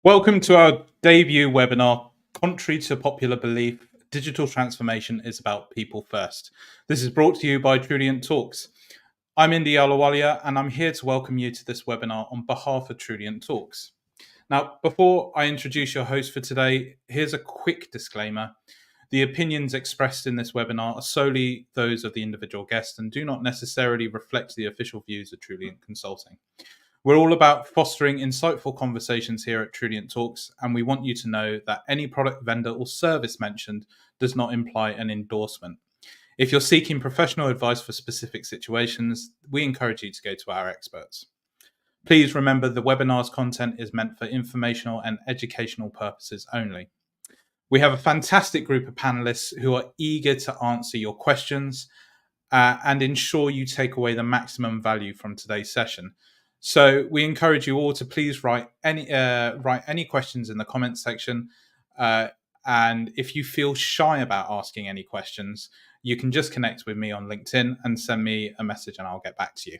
Welcome to our debut webinar, Contrary to Popular Belief, Digital Transformation is About People First. This is brought to you by Truliant Talks. I'm Indy Alawalia, and I'm here to welcome you to this webinar on behalf of Truliant Talks. Now, before I introduce your host for today, here's a quick disclaimer. The opinions expressed in this webinar are solely those of the individual guest and do not necessarily reflect the official views of Truliant Consulting. We're all about fostering insightful conversations here at Truliant Talks, and we want you to know that any product, vendor, or service mentioned does not imply an endorsement. If you're seeking professional advice for specific situations, we encourage you to go to our experts. Please remember the webinar's content is meant for informational and educational purposes only. We have a fantastic group of panelists who are eager to answer your questions and ensure you take away the maximum value from today's session. So we encourage you all to please write any questions in the comments section. And if you feel shy about asking any questions, you can just connect with me on LinkedIn and send me a message and I'll get back to you.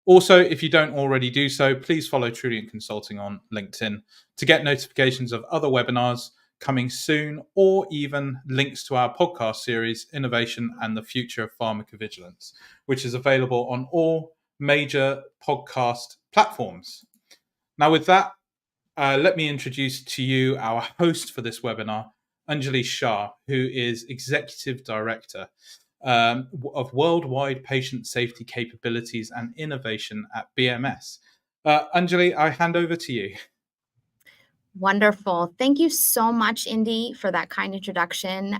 Also, if you don't already do so, please follow Truliant Consulting on LinkedIn to get notifications of other webinars coming soon, or even links to our podcast series, Innovation and the Future of Pharmacovigilance, which is available on all major podcast platforms. Now, with that, let me introduce to you our host for this webinar, Anjali Shah, who is Executive Director of Worldwide Patient Safety Capabilities and Innovation at BMS. Anjali, I hand over to you. Wonderful. Thank you so much, Indy, for that kind introduction.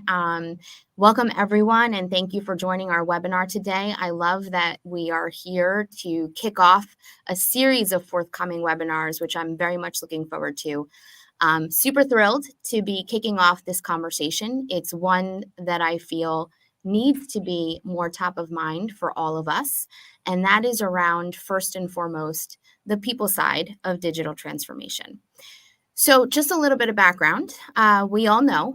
Welcome, everyone, and thank you for joining our webinar today. I love that we are here to kick off a series of forthcoming webinars, which I'm very much looking forward to. Super thrilled to be kicking off this conversation. It's one that I feel needs to be more top of mind for all of us, and that is around, first and foremost, the people side of digital transformation. So just a little bit of background. We all know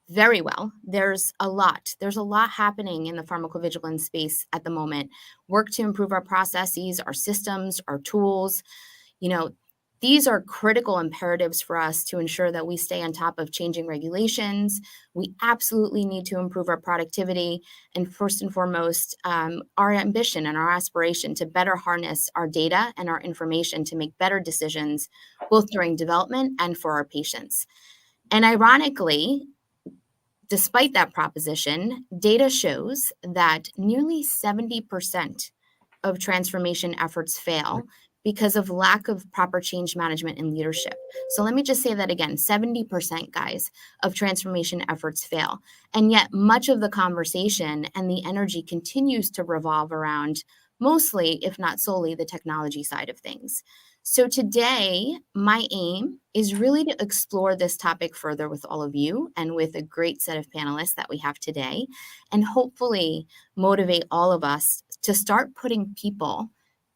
very well there's a lot happening in the pharmacovigilance space at the moment. Work to improve our processes, our systems, our tools. These are critical imperatives for us to ensure that we stay on top of changing regulations. We absolutely need to improve our productivity and, first and foremost, our ambition and our aspiration to better harness our data and our information to make better decisions, both during development and for our patients. And ironically, despite that proposition, data shows that nearly 70% of transformation efforts fail because of lack of proper change management and leadership. So let me just say that again, 70%, guys, of transformation efforts fail. And yet much of the conversation and the energy continues to revolve around mostly, if not solely, the technology side of things. So today, my aim is really to explore this topic further with all of you and with a great set of panelists that we have today, and hopefully motivate all of us to start putting people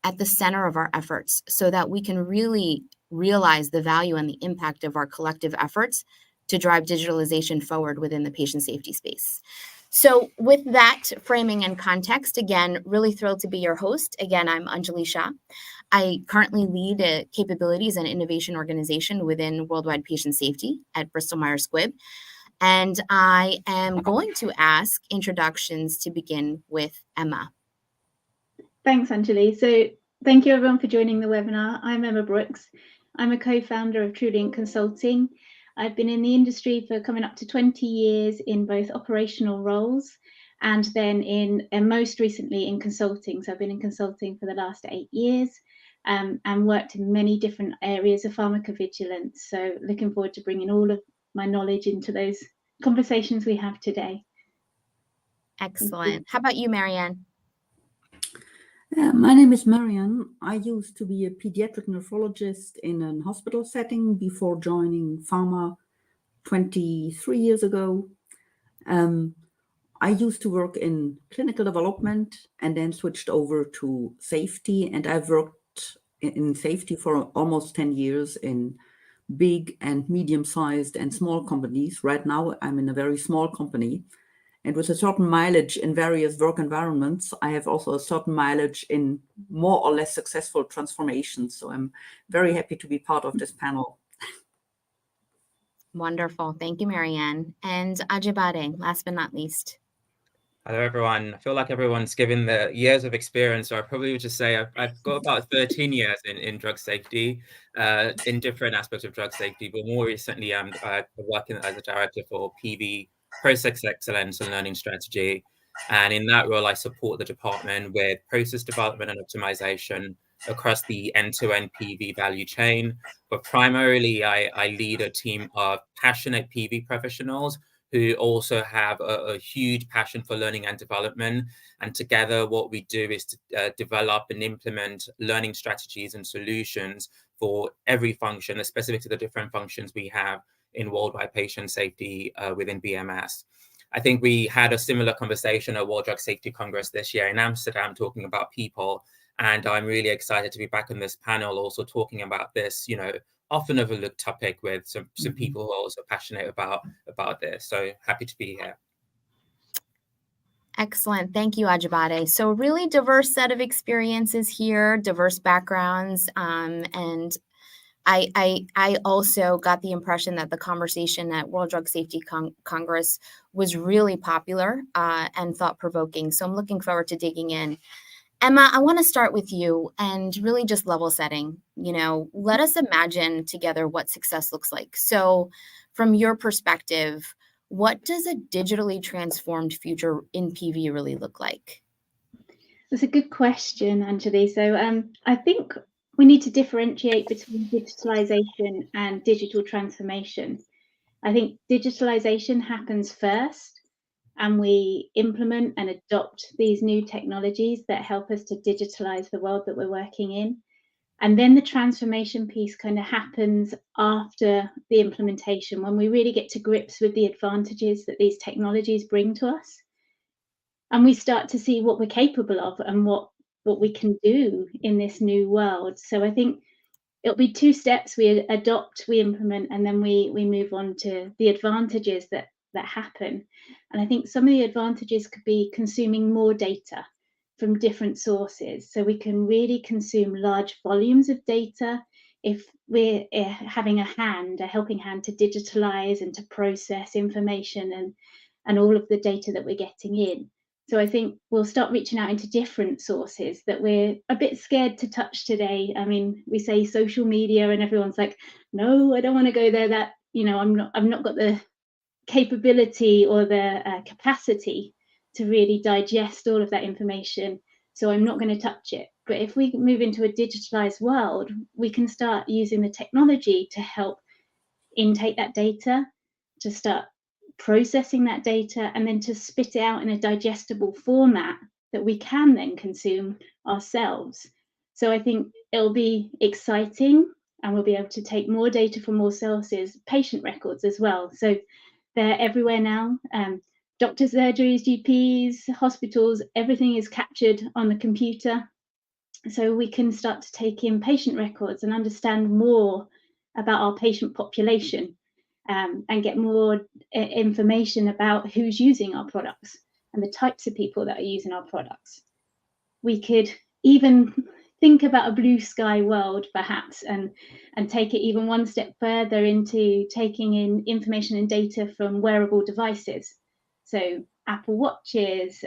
at the center of our efforts so that we can really realize the value and the impact of our collective efforts to drive digitalization forward within the patient safety space. So with that framing and context, again, really thrilled to be your host. Again, I'm Anjali Shah. I currently lead a capabilities and innovation organization within Worldwide Patient Safety at Bristol Myers Squibb. And I am going to ask introductions to begin with Emma. Thanks, Anjali. So thank you everyone for joining the webinar. I'm Emma Brooks. I'm a co-founder of Truliant Consulting. I've been in the industry for coming up to 20 years in both operational roles and then most recently in consulting. So I've been in consulting for the last 8 years and worked in many different areas of pharmacovigilance. So looking forward to bringing all of my knowledge into those conversations we have today. Excellent. How about you, Marianne? My name is Marianne. I used to be a pediatric nephrologist in a hospital setting before joining pharma 23 years ago. I used to work in clinical development and then switched over to safety. And I've worked in safety for almost 10 years in big and medium-sized and small companies. Right now, I'm in a very small company. And with a certain mileage in various work environments, I have also a certain mileage in more or less successful transformations. So I'm very happy to be part of this panel. Wonderful. Thank you, Marianne. And Ajibade, last but not least. Hello, everyone. I feel like everyone's given the years of experience, so I probably would just say I've got about 13 years in drug safety, in different aspects of drug safety, but more recently I'm working as a director for PV, Process Excellence and Learning Strategy. And in that role, I support the department with process development and optimization across the end-to-end PV value chain. But primarily, I lead a team of passionate PV professionals who also have a huge passion for learning and development. And together, what we do is to develop and implement learning strategies and solutions for every function, specific to the different functions we have in worldwide patient safety within BMS. I think we had a similar conversation at World Drug Safety Congress this year in Amsterdam, talking about people. And I'm really excited to be back on this panel, also talking about this, often overlooked topic with some people who are also passionate about this. So happy to be here. Excellent. Thank you, Ajibade. So really diverse set of experiences here, diverse backgrounds. And I also got the impression that the conversation at World Drug Safety Congress was really popular and thought-provoking. So I'm looking forward to digging in. Emma, I want to start with you and really just level setting. Let us imagine together what success looks like. So from your perspective, what does a digitally transformed future in PV really look like? That's a good question, Anjali. So I think we need to differentiate between digitalization and digital transformation. I think digitalization happens first, and we implement and adopt these new technologies that help us to digitalize the world that we're working in. And then the transformation piece kind of happens after the implementation, when we really get to grips with the advantages that these technologies bring to us. And we start to see what we're capable of and what we can do in this new world. So I think it'll be two steps: we adopt, we implement, and then we move on to the advantages that happen. And I think some of the advantages could be consuming more data from different sources. So we can really consume large volumes of data if we're having a helping hand to digitalize and to process information and all of the data that we're getting in. So I think we'll start reaching out into different sources that we're a bit scared to touch today. I mean, we say social media and everyone's like, no, I don't want to go there. That, I've not got the capability or the capacity to really digest all of that information. So I'm not going to touch it. But if we move into a digitalized world, we can start using the technology to help intake that data, to start processing that data, and then to spit it out in a digestible format that we can then consume ourselves. So I think it'll be exciting, and we'll be able to take more data from more sources, patient records as well. So they're everywhere now. Doctors' surgeries, GPs, hospitals, everything is captured on the computer. So we can start to take in patient records and understand more about our patient population, and get more information about who's using our products and the types of people that are using our products. We could even think about a blue sky world, perhaps, and take it even one step further into taking in information and data from wearable devices. So Apple Watches,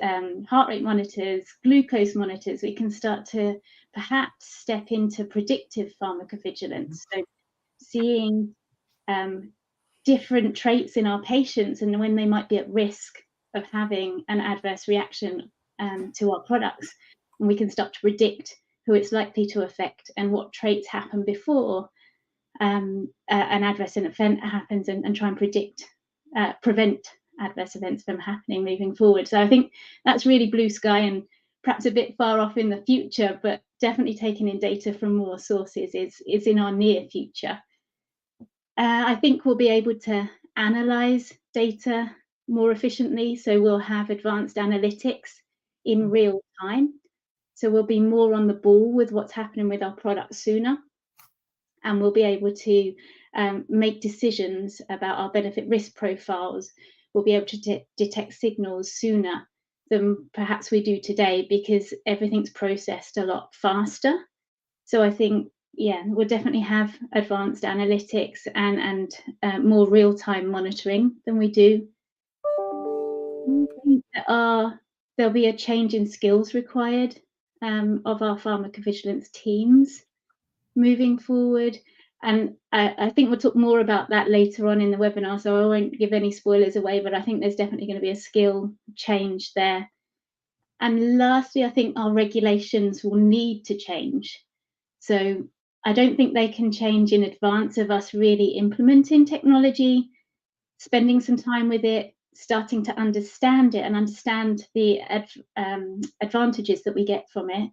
heart rate monitors, glucose monitors. We can start to perhaps step into predictive pharmacovigilance. So seeing different traits in our patients and when they might be at risk of having an adverse reaction to our products. And we can start to predict who it's likely to affect and what traits happen before an adverse event happens, and try and prevent adverse events from happening moving forward. So I think that's really blue sky and perhaps a bit far off in the future, but definitely taking in data from more sources is in our near future. I think we'll be able to analyze data more efficiently. So we'll have advanced analytics in real time. So we'll be more on the ball with what's happening with our products sooner. And we'll be able to make decisions about our benefit risk profiles. We'll be able to detect signals sooner than perhaps we do today, because everything's processed a lot faster. So I think, we'll definitely have advanced analytics and more real-time monitoring than we do. I think there'll be a change in skills required of our pharmacovigilance teams moving forward. And I think we'll talk more about that later on in the webinar, so I won't give any spoilers away, but I think there's definitely going to be a skill change there. And lastly, I think our regulations will need to change. So I don't think they can change in advance of us really implementing technology, spending some time with it, starting to understand it and understand the advantages that we get from it.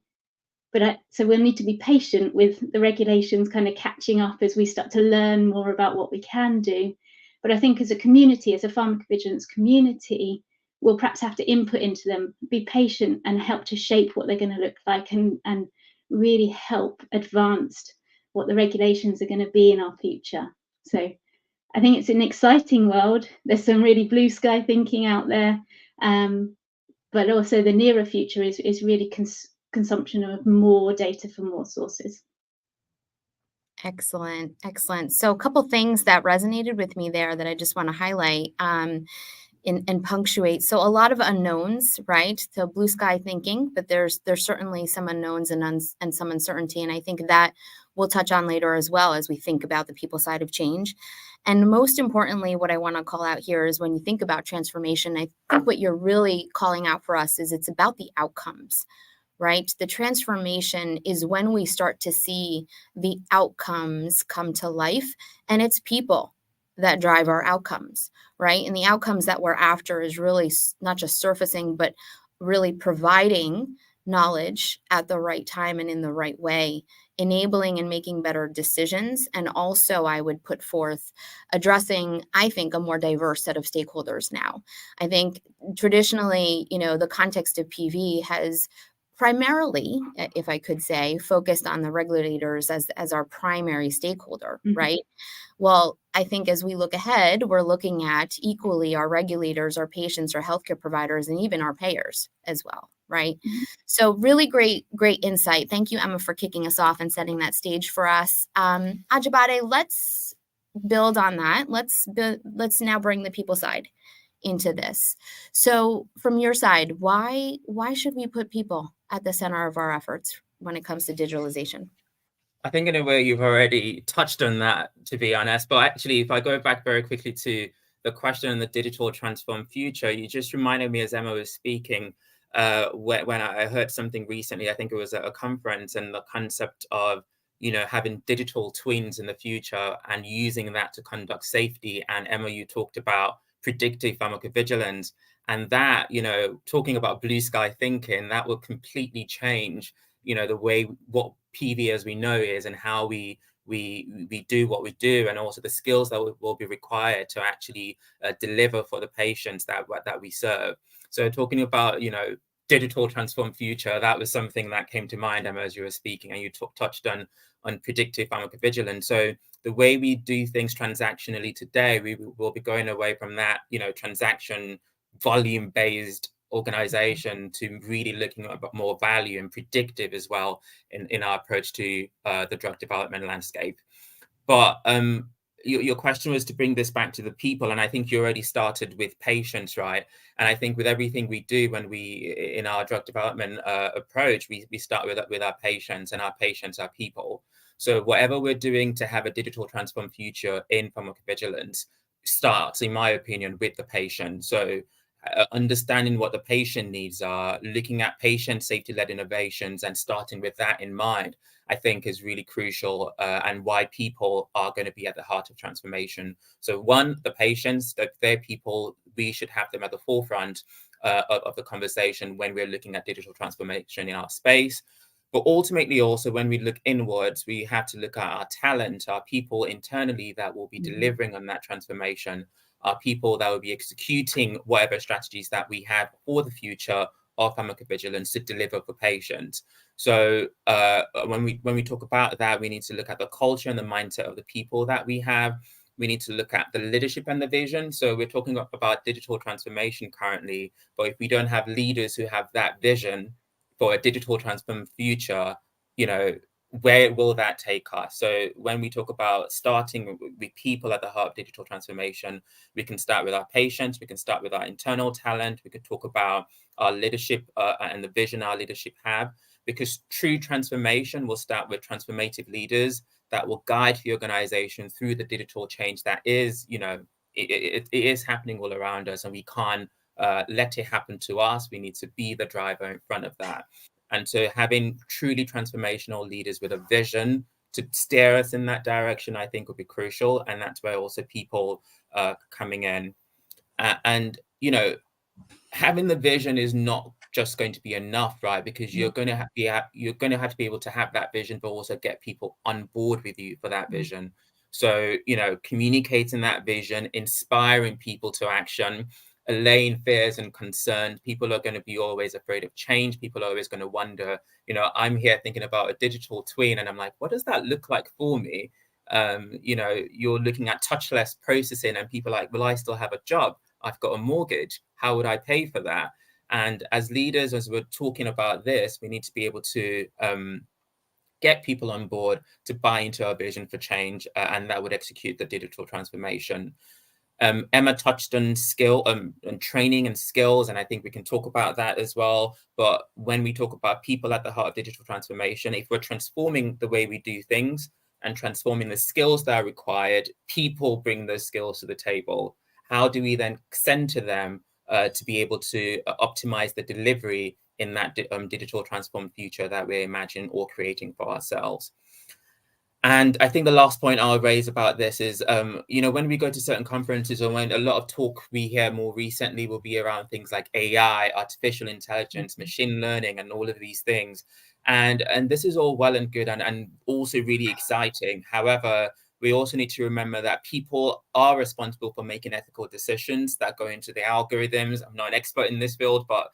But so we'll need to be patient with the regulations kind of catching up as we start to learn more about what we can do. But I think as a community, as a pharmacovigilance community, we'll perhaps have to input into them, be patient and help to shape what they're going to look like and really help advance what the regulations are going to be in our future. So I think it's an exciting world. There's some really blue sky thinking out there, but also the nearer future is really consumption of more data from more sources. Excellent, excellent. So a couple things that resonated with me there that I just want to highlight and punctuate. So a lot of unknowns, right? So blue sky thinking, but there's certainly some unknowns and some uncertainty. And I think that we'll touch on later as well as we think about the people side of change. And most importantly, what I want to call out here is when you think about transformation, I think what you're really calling out for us is it's about the outcomes, right? The transformation is when we start to see the outcomes come to life, and it's people that drive our outcomes, right? And the outcomes that we're after is really not just surfacing, but really providing knowledge at the right time and in the right way, enabling and making better decisions. And also I would put forth addressing, I think, a more diverse set of stakeholders now. I think traditionally, the context of PV has primarily, if I could say, focused on the regulators as our primary stakeholder, right? Well, I think as we look ahead, we're looking at equally our regulators, our patients, our healthcare providers, and even our payers as well, right? So really great insight. Thank you, Emma, for kicking us off and setting that stage for us. Ajibade, let's build on that. Let's now bring the people side into this. So from your side, why should we put people at the center of our efforts when it comes to digitalization? I think in a way you've already touched on that, to be honest. But actually, if I go back very quickly to the question on the digital transformed future, you just reminded me as Emma was speaking, when I heard something recently, I think it was at a conference, and the concept of having digital twins in the future and using that to conduct safety. And Emma, you talked about predictive pharmacovigilance, and that, talking about blue sky thinking, that will completely change, the way what PV as we know is and how we do what we do, and also the skills that will be required to actually deliver for the patients that we serve. So talking about, digital transformed future, that was something that came to mind, Emma, as you were speaking, and you touched on predictive pharmacovigilance. So the way we do things transactionally today, we will be going away from that, transaction volume-based organization to really looking at more value and predictive as well in our approach to the drug development landscape. But your question was to bring this back to the people, and I think you already started with patients, right? And I think with everything we do when we in our drug development approach, we start with our patients, and our patients are people. So whatever we're doing to have a digital transformed future in pharmacovigilance starts, in my opinion, with the patient. So understanding what the patient needs are, looking at patient safety-led innovations and starting with that in mind, I think is really crucial, and why people are going to be at the heart of transformation. So one, the patients, they're people, we should have them at the forefront of the conversation when we're looking at digital transformation in our space. But ultimately also when we look inwards, we have to look at our talent, our people internally that will be delivering on that transformation, are people that will be executing whatever strategies that we have for the future of pharmacovigilance to deliver for patients. So when we talk about that, we need to look at the culture and the mindset of the people that we have. We need to look at the leadership and the vision. So we're talking about digital transformation currently, but if we don't have leaders who have that vision for a digital transformed future, where will that take us? So when we talk about starting with people at the heart of digital transformation, we can start with our patients, we can start with our internal talent, we could talk about our leadership and the vision our leadership have, because true transformation will start with transformative leaders that will guide the organization through the digital change that is, it is happening all around us, and we can't let it happen to us. We need to be the driver in front of that. And so having truly transformational leaders with a vision to steer us in that direction, I think would be crucial. And that's where also people coming in. And, having the vision is not just going to be enough, right? Because you're going to have to be able to have that vision, but also get people on board with you for that vision. So, communicating that vision, inspiring people to action, allaying fears and concerns. People are going to be always afraid of change. People are always going to wonder, I'm here thinking about a digital twin, and I'm like, what does that look like for me? You're looking at touchless processing, and people are like, well, I still have a job. I've got a mortgage. How would I pay for that? And as leaders, as we're talking about this, we need to be able to get people on board to buy into our vision for change, and that would execute the digital transformation. Emma touched on skill and training and skills, and I think we can talk about that as well. But when we talk about people at the heart of digital transformation, if we're transforming the way we do things and transforming the skills that are required, people bring those skills to the table. How do we then center them to be able to optimize the delivery in that digital transformed future that we imagine or creating for ourselves? And I think the last point I'll raise about this is, when we go to certain conferences, or when a lot of talk we hear more recently will be around things like AI, artificial intelligence, machine learning, and all of these things. And this is all well and good and also really exciting. However, we also need to remember that people are responsible for making ethical decisions that go into the algorithms. I'm not an expert in this field, but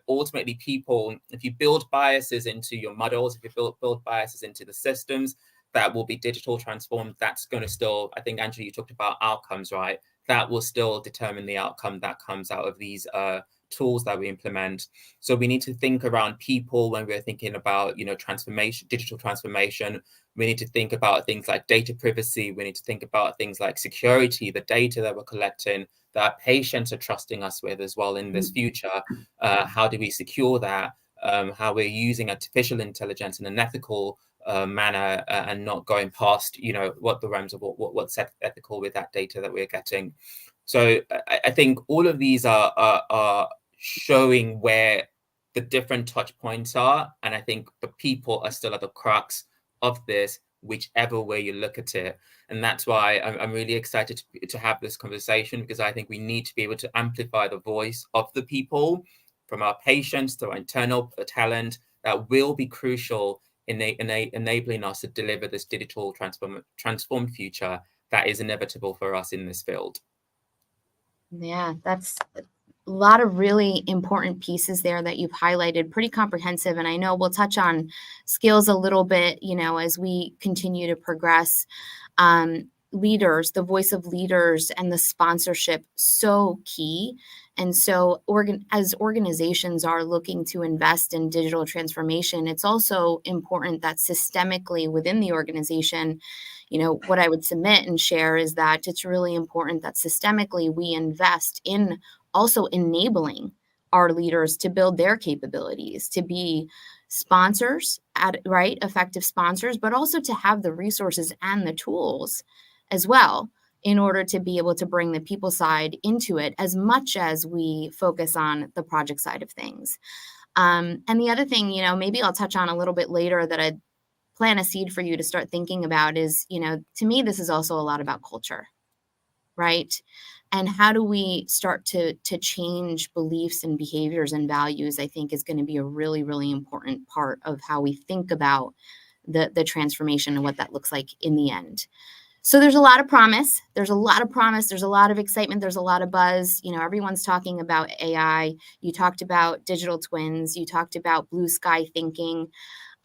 ultimately people, if you build biases into your models, if you build biases into the systems that will be digital transformed, that's going to still, I think, Angela, you talked about outcomes, right? That will still determine the outcome that comes out of these tools that we implement. So we need to think around people when we're thinking about, transformation, digital transformation. We need to think about things like data privacy. We need to think about things like security, the data that we're collecting, that our patients are trusting us with as well in this future. How do we secure that? How we're using artificial intelligence in an ethical manner and not going past, what the realms of what's ethical with that data that we're getting. So I think all of these are showing where the different touch points are. And I think the people are still at the crux of this, whichever way you look at it. And that's why I'm really excited to have this conversation, because I think we need to be able to amplify the voice of the people, from our patients to our internal talent, that will be crucial in enabling us to deliver this digital transformed future that is inevitable for us in this field. Yeah, that's a lot of really important pieces there that you've highlighted, pretty comprehensive. And I know we'll touch on skills a little bit, as we continue to progress. Leaders, the voice of leaders and the sponsorship, so key. And so as organizations are looking to invest in digital transformation, it's also important that systemically within the organization, what I would submit and share is that it's really important that systemically we invest in also enabling our leaders to build their capabilities, to be sponsors, effective sponsors, but also to have the resources and the tools as well, in order to be able to bring the people side into it as much as we focus on the project side of things. And the other thing, maybe I'll touch on a little bit later that I'd plant a seed for you to start thinking about is, to me, this is also a lot about culture, right? And how do we start to change beliefs and behaviors and values, I think is going to be a really, really important part of how we think about the transformation and what that looks like in the end. So there's a lot of promise. There's a lot of excitement. There's a lot of buzz. Everyone's talking about AI. You talked about digital twins. You talked about blue sky thinking.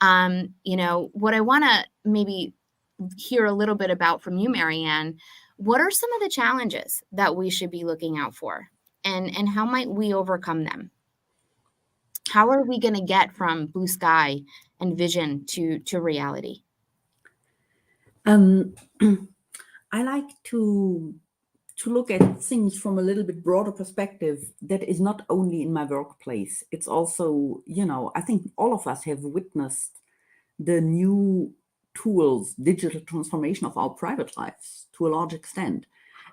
What I want to maybe hear a little bit about from you, Marianne, what are some of the challenges that we should be looking out for, and how might we overcome them? How are we going to get from blue sky and vision to reality? I like to look at things from a little bit broader perspective that is not only in my workplace. It's also, I think all of us have witnessed the new tools, digital transformation of our private lives to a large extent.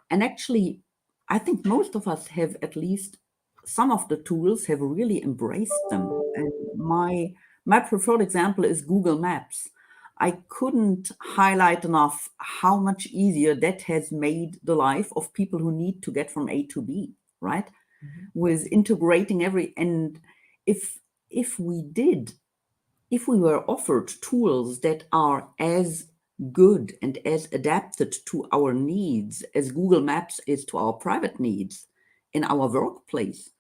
And actually, I think most of us have at least some of the tools have really embraced them. And my preferred example is Google Maps. I couldn't highlight enough how much easier that has made the life of people who need to get from A to B, right? Mhm. With integrating and if we were offered tools that are as good and as adapted to our needs as Google Maps is to our private needs in our workplace,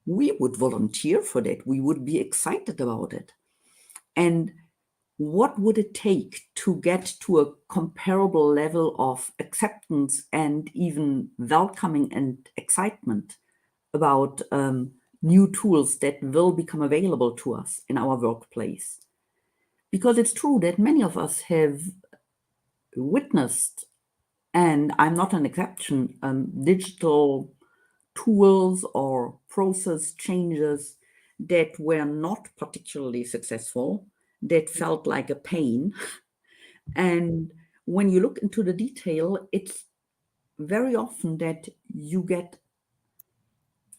we would volunteer for that. We would be excited about it. And what would it take to get to a comparable level of acceptance and even welcoming and excitement about new tools that will become available to us in our workplace? Because it's true that many of us have witnessed, and I'm not an exception, digital tools or process changes that were not particularly successful, that felt like a pain. And when you look into the detail, it's very often that you get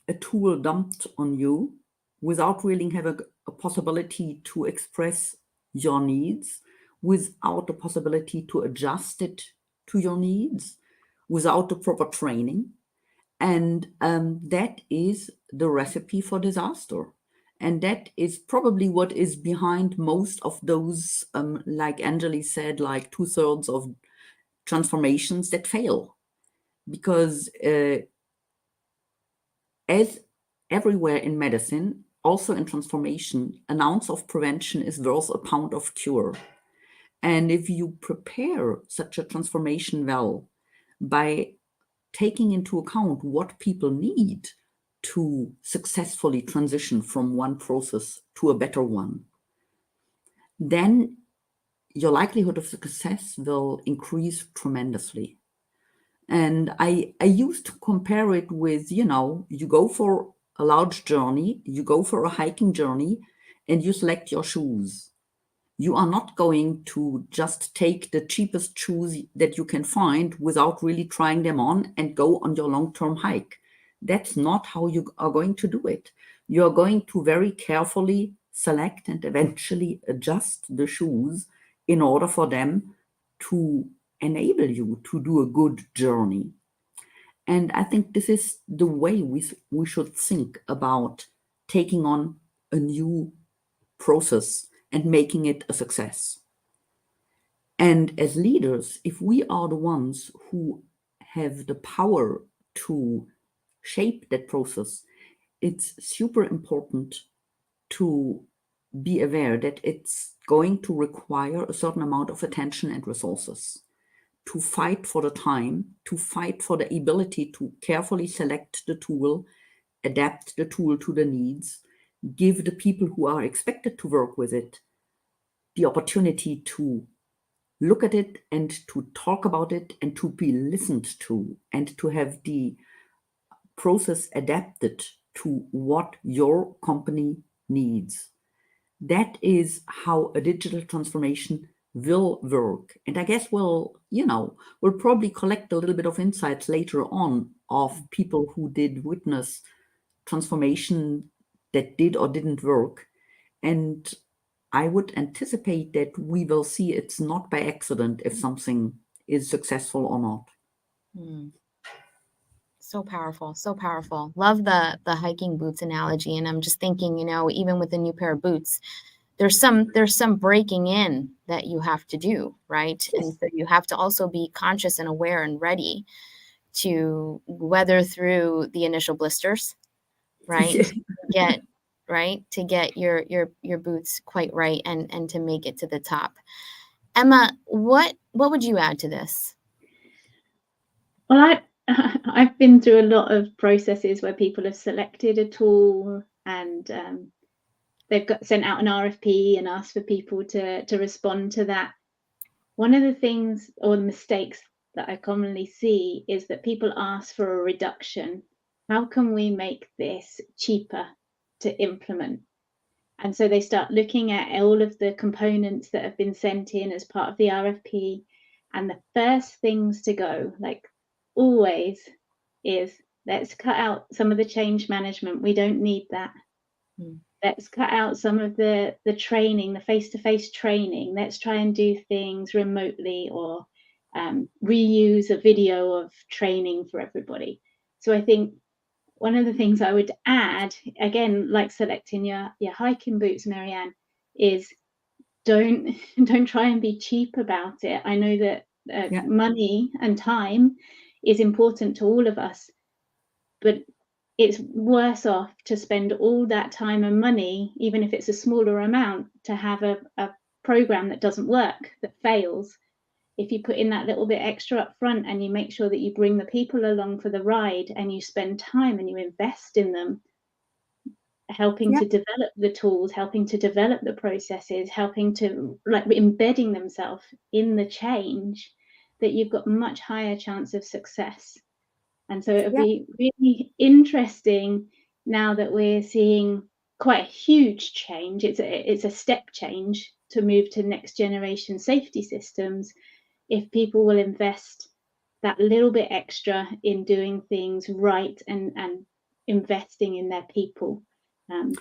a tool dumped on you without really having a possibility to express your needs, without the possibility to adjust it to your needs, without the proper training. And that is the recipe for disaster. And that is probably what is behind most of those, like Anjali said, like 2/3 of transformations that fail. Because as everywhere in medicine, also in transformation, an ounce of prevention is worth a pound of cure. And if you prepare such a transformation well by taking into account what people need to successfully transition from one process to a better one, then your likelihood of success will increase tremendously. And I used to compare it with, you go for a large journey, you go for a hiking journey, and you select your shoes. You are not going to just take the cheapest shoes that you can find without really trying them on and go on your long-term hike. That's not how you are going to do it. You are going to very carefully select and eventually adjust the shoes in order for them to enable you to do a good journey. And I think this is the way we should think about taking on a new process and making it a success. And as leaders, if we are the ones who have the power to shape that process, it's super important to be aware that it's going to require a certain amount of attention and resources, to fight for the time, to fight for the ability to carefully select the tool, adapt the tool to the needs, give the people who are expected to work with it the opportunity to look at it and to talk about it and to be listened to and to have the process adapted to what your company needs. That is how a digital transformation will work. And I guess we'll probably collect a little bit of insights later on of people who did witness transformation that did or didn't work. And I would anticipate that we will see it's not by accident if something is successful or not. So powerful, so powerful. Love the hiking boots analogy. And I'm just thinking, even with a new pair of boots, there's some breaking in that you have to do, right? Yes. And so you have to also be conscious and aware and ready to weather through the initial blisters, right? Yeah. To get your boots quite right and to make it to the top. Emma, what would you add to this? Well, I've been through a lot of processes where people have selected a tool and they've sent out an RFP and asked for people to respond to that. One of the things or the mistakes that I commonly see is that people ask for a reduction. How can we make this cheaper to implement? And so they start looking at all of the components that have been sent in as part of the RFP. And the first things to go, like always, is let's cut out some of the change management. We don't need that. Let's cut out some of the training, the face-to-face training. Let's try and do things remotely or reuse a video of training for everybody. So I think one of the things I would add, again, like selecting your hiking boots, Marianne, is don't try and be cheap about it. I know that money and time is important to all of us, but it's worse off to spend all that time and money, even if it's a smaller amount, to have a program that doesn't work, that fails. If you put in that little bit extra up front and you make sure that you bring the people along for the ride and you spend time and you invest in them, helping to develop the tools, helping to develop the processes, helping to embedding themselves in the change, that you've got much higher chance of success. And so it'll be really interesting now that we're seeing quite a huge change. It's a step change to move to next generation safety systems. If people will invest that little bit extra in doing things right and investing in their people. And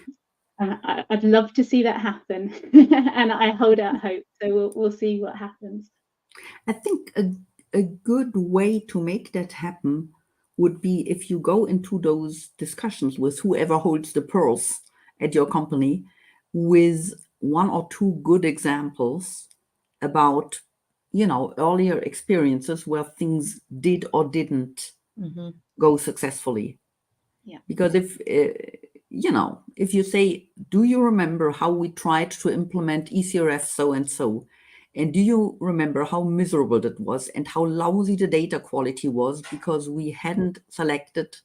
I'd love to see that happen. And I hold out hope. So we'll see what happens. I think a good way to make that happen would be if you go into those discussions with whoever holds the purse at your company with one or two good examples about, earlier experiences where things did or didn't go successfully. Yeah. Because if you say, do you remember how we tried to implement ECRF so and so? And do you remember how miserable that was and how lousy the data quality was because we hadn't selected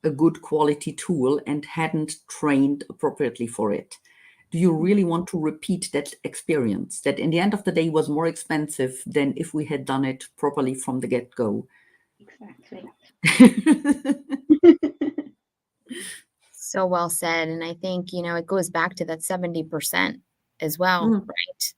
a good quality tool and hadn't trained appropriately for it? Do you really want to repeat that experience that in the end of the day was more expensive than if we had done it properly from the get-go? Exactly. So well said. And I think, it goes back to that 70% as well, right?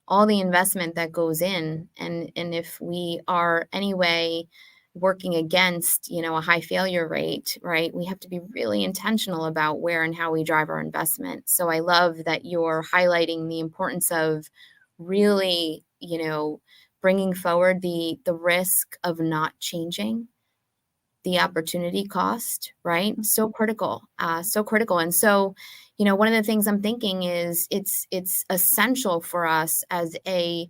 All the investment that goes in. And if we are anyway working against, a high failure rate, right, we have to be really intentional about where and how we drive our investment. So I love that you're highlighting the importance of really, bringing forward the risk of not changing, the opportunity cost, right? So critical, so critical. And so, one of the things I'm thinking is it's essential for us as a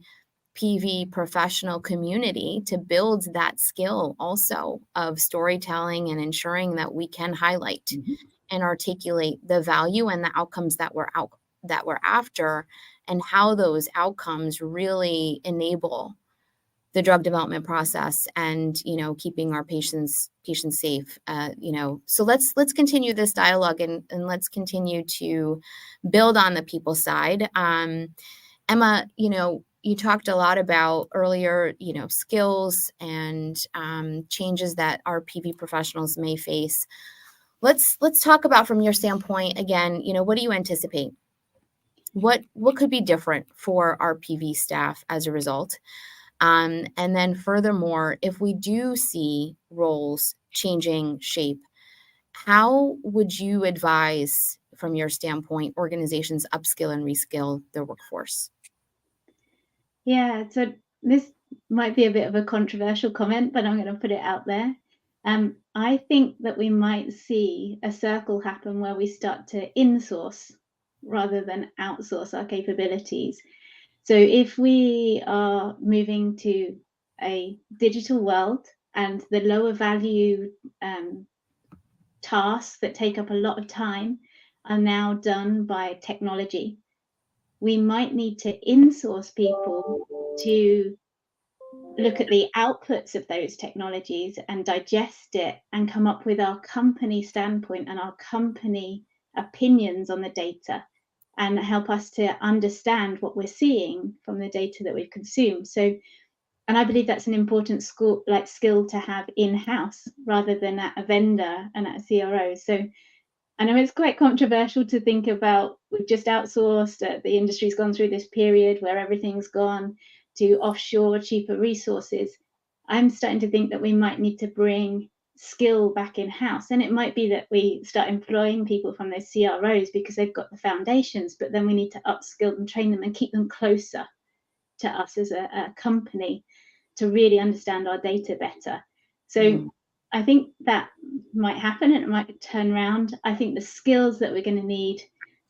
PV professional community to build that skill also of storytelling and ensuring that we can highlight and articulate the value and the outcomes that we're after, and how those outcomes really enable the drug development process and, keeping our patients safe. So let's continue this dialogue and let's continue to build on the people side. Emma, you talked a lot about earlier, skills and changes that our PV professionals may face. Let's talk about, from your standpoint, again, what do you anticipate? What could be different for our PV staff as a result? And then furthermore, if we do see roles changing shape, how would you advise, from your standpoint, organizations upskill and reskill their workforce? Yeah, so this might be a bit of a controversial comment, but I'm going to put it out there. I think that we might see a circle happen where we start to insource rather than outsource our capabilities. So if we are moving to a digital world and the lower value tasks that take up a lot of time are now done by technology, we might need to insource people to look at the outputs of those technologies and digest it and come up with our company standpoint and our company opinions on the data. and help us to understand what we're seeing from the data that we've consumed. So, and I believe that's an important skill to have in-house rather than at a vendor and at a CRO. So I know it's quite controversial to think about, we've just outsourced, the industry's gone through this period where everything's gone to offshore, cheaper resources. I'm starting to think that we might need to bring skill back in-house. And it might be that we start employing people from those CROs because they've got the foundations, but then we need to upskill them, train them, and keep them closer to us as a company to really understand our data better. So I think that might happen and it might turn around. I think the skills that we're going to need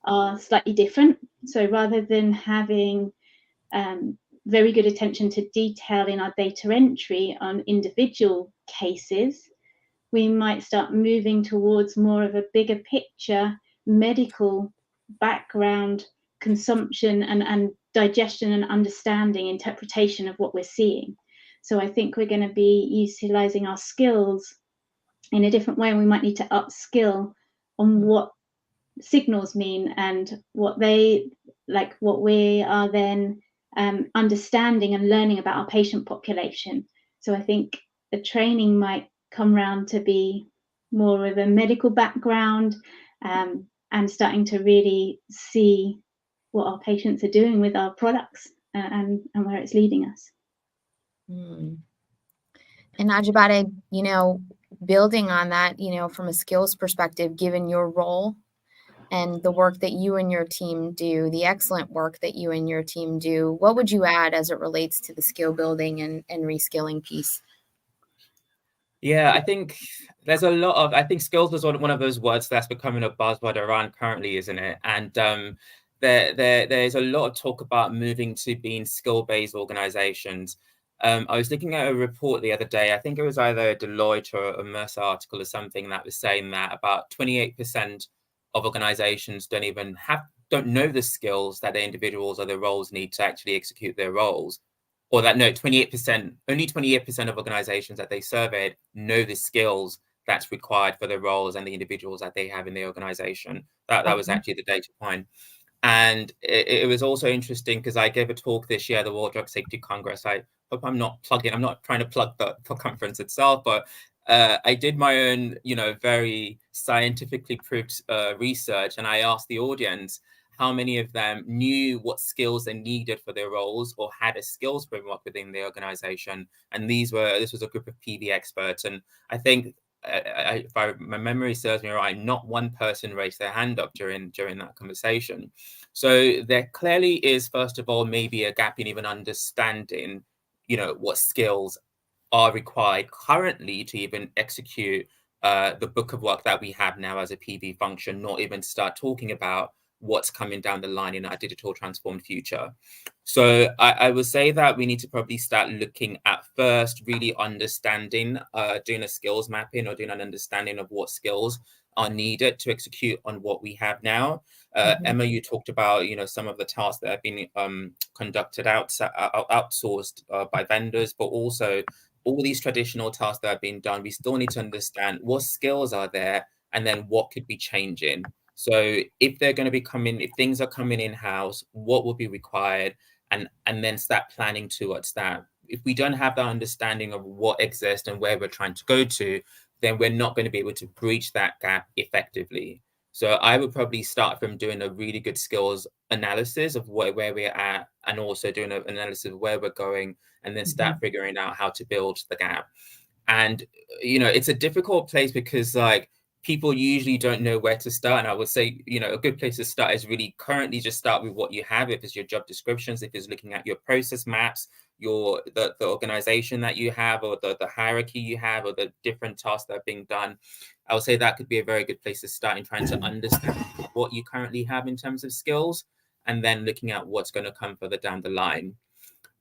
are slightly different. So rather than having very good attention to detail in our data entry on individual cases, we might start moving towards more of a bigger picture medical background consumption and digestion and understanding, interpretation of what we're seeing. So I think we're going to be utilizing our skills in a different way, and we might need to upskill on what signals mean and what they like, what we are then understanding and learning about our patient population. So I think the training might come round to be more of a medical background and starting to really see what our patients are doing with our products and where it's leading us. And Ajibade, you know, building on that, you know, from a skills perspective, given your role and the work that you and your team do, the excellent work that you and your team do, what would you add as it relates to the skill building and reskilling piece? Yeah, I think there's a lot of, I think skills is one of those words that's becoming a buzzword around currently, isn't it? And there's a lot of talk about moving to being skill-based organizations. I was looking at a report the other day, I think it was either a Deloitte or a Mercer article or something that was saying that about 28% of organizations don't know the skills that the individuals or their roles need to actually execute their roles. Or that no, 28%, only 28% of organizations that they surveyed know the skills that's required for their roles and the individuals that they have in the organization. That was actually the data point. And it was also interesting because I gave a talk this year at the World Drug Safety Congress. I hope I'm not trying to plug the conference itself, but I did my own, very scientifically proved research. And I asked the audience, how many of them knew what skills they needed for their roles or had a skills framework within the organization. And this was a group of PV experts. And I think, if my memory serves me right, not one person raised their hand up during that conversation. So there clearly is, first of all, maybe a gap in even understanding, what skills are required currently to even execute the book of work that we have now as a PV function, not even start talking about what's coming down the line in our digital transformed future. So I would say that we need to probably start looking at first really understanding, doing a skills mapping or doing an understanding of what skills are needed to execute on what we have now. Emma, you talked about, some of the tasks that have been conducted outsourced by vendors, but also all these traditional tasks that have been done. We still need to understand what skills are there and then what could be changing. So if they're going to be if things are coming in-house, what will be required, and then start planning towards that. If we don't have that understanding of what exists and where we're trying to go to, then we're not going to be able to breach that gap effectively. So I would probably start from doing a really good skills analysis of where we're at, and also doing an analysis of where we're going, and then start figuring out how to build the gap. And, it's a difficult place because people usually don't know where to start. And I would say, a good place to start is really currently just start with what you have. If it's your job descriptions, if it's looking at your process maps, the organization that you have, or the hierarchy you have, or the different tasks that are being done, I would say that could be a very good place to start in trying to understand what you currently have in terms of skills, and then looking at what's going to come further down the line.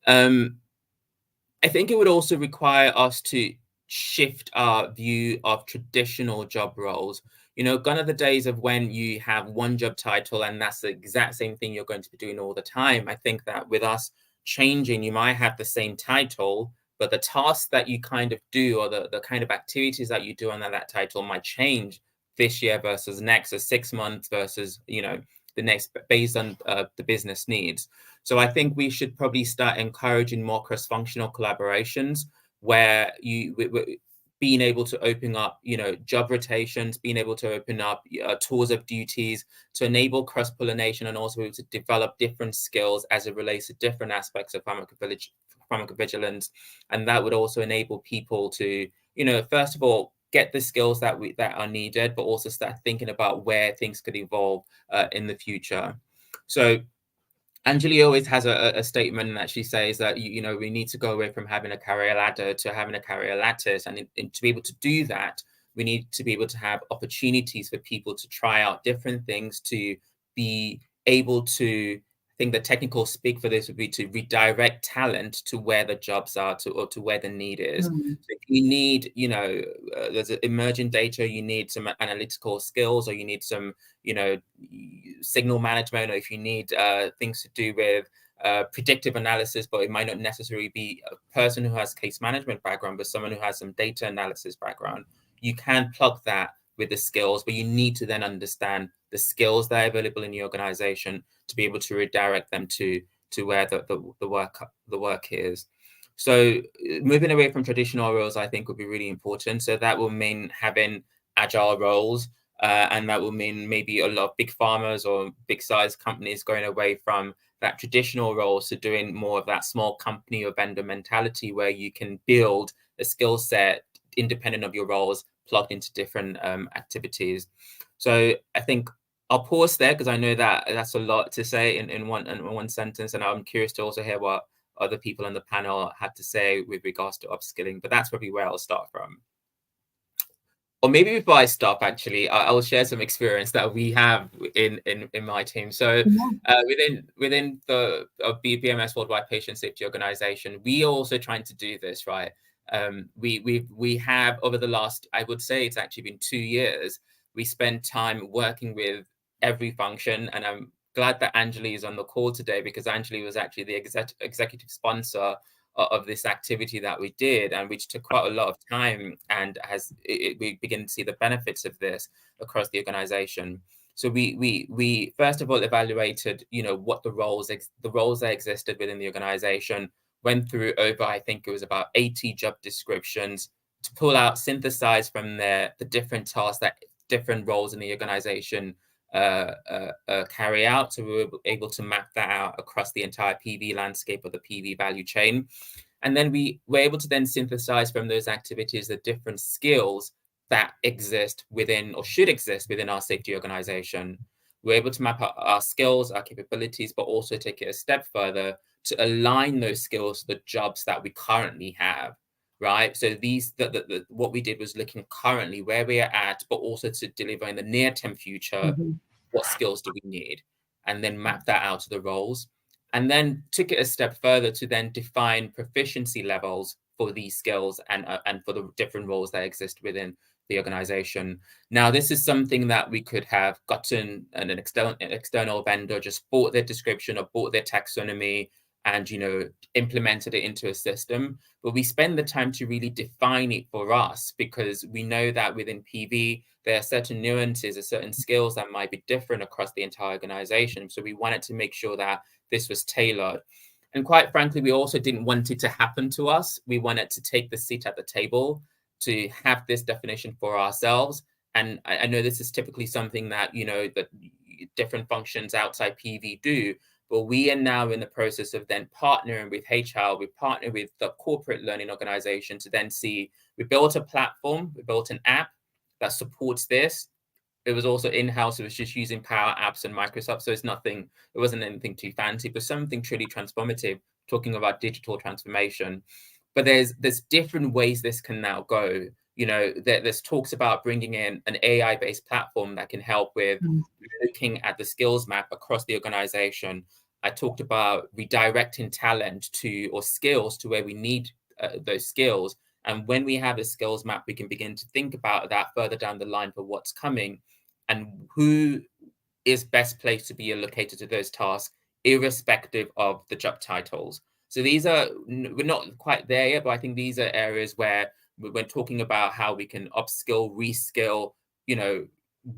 I think it would also require us to shift our view of traditional job roles. Gone are the days of when you have one job title and that's the exact same thing you're going to be doing all the time. I think that with us changing, you might have the same title, but the tasks that you kind of do, or the kind of activities that you do under that title might change this year versus next, or 6 months versus, based on the business needs. So I think we should probably start encouraging more cross-functional collaborations where being able to open up, job rotations, being able to open up tours of duties to enable cross-pollination and also to develop different skills as it relates to different aspects of pharmacovigilance. And that would also enable people to, first of all, get the skills that are needed, but also start thinking about where things could evolve in the future. So Anjali always has a statement that she says that, we need to go away from having a career ladder to having a career lattice. And to be able to do that, we need to be able to have opportunities for people to try out different things, to be able to, I think the technical speak for this would be to redirect talent to where the jobs are, or to where the need is. Mm. So if you need, there's emerging data, you need some analytical skills, or you need some, signal management, or if you need things to do with predictive analysis, but it might not necessarily be a person who has case management background, but someone who has some data analysis background, you can plug that with the skills, but you need to then understand the skills that are available in the organization to be able to redirect them to where the work is. So moving away from traditional roles, I think, would be really important. So that will mean having agile roles, and that will mean maybe a lot of big farmers or big size companies going away from that traditional roles to doing more of that small company or vendor mentality, where you can build a skill set independent of your roles, plugged into different activities. So I think I'll pause there because I know that that's a lot to say in one sentence, and I'm curious to also hear what other people on the panel had to say with regards to upskilling. But that's probably where I'll start from. Or maybe before I stop, actually, I'll share some experience that we have in my team. So within the BMS Worldwide Patient Safety Organization, we are also trying to do this, right? We have, over the last, I would say it's actually been 2 years, we spent time working with every function. And I'm glad that Anjali is on the call today, because Anjali was actually the executive sponsor of this activity that we did, and which took quite a lot of time, and we begin to see the benefits of this across the organization. So we first of all evaluated, what the roles that existed within the organization, went through over, I think it was about 80 job descriptions to pull out, synthesize from there the different tasks that different roles in the organization carry out. So we were able to map that out across the entire PV landscape of the PV value chain. And then we were able to then synthesize from those activities the different skills that exist within, or should exist within, our safety organization. We're able to map out our skills, our capabilities, but also take it a step further to align those skills to the jobs that we currently have, right? So what we did was looking currently where we are at, but also to deliver in the near-term future, what skills do we need? And then map that out to the roles. And then took it a step further to then define proficiency levels for these skills and for the different roles that exist within the organization. Now, this is something that we could have gotten an external vendor, just bought their description or bought their taxonomy and, implemented it into a system. But we spend the time to really define it for us, because we know that within PV, there are certain nuances or certain skills that might be different across the entire organization. So we wanted to make sure that this was tailored. And quite frankly, we also didn't want it to happen to us. We wanted to take the seat at the table to have this definition for ourselves. And I know this is typically something that, that different functions outside PV do, but we are now in the process of then partnering with HR. We partner with the corporate learning organization to then see, we built a platform, we built an app that supports this. It was also in-house. It was just using Power Apps and Microsoft. So it wasn't anything too fancy, but something truly transformative, talking about digital transformation. But there's different ways this can now go. There's talks about bringing in an AI-based platform that can help with looking at the skills map across the organization. I talked about redirecting talent or skills to where we need those skills. And when we have a skills map, we can begin to think about that further down the line for what's coming and who is best placed to be allocated to those tasks, irrespective of the job titles. So we're not quite there yet, but I think these are areas where, when talking about how we can upskill, reskill,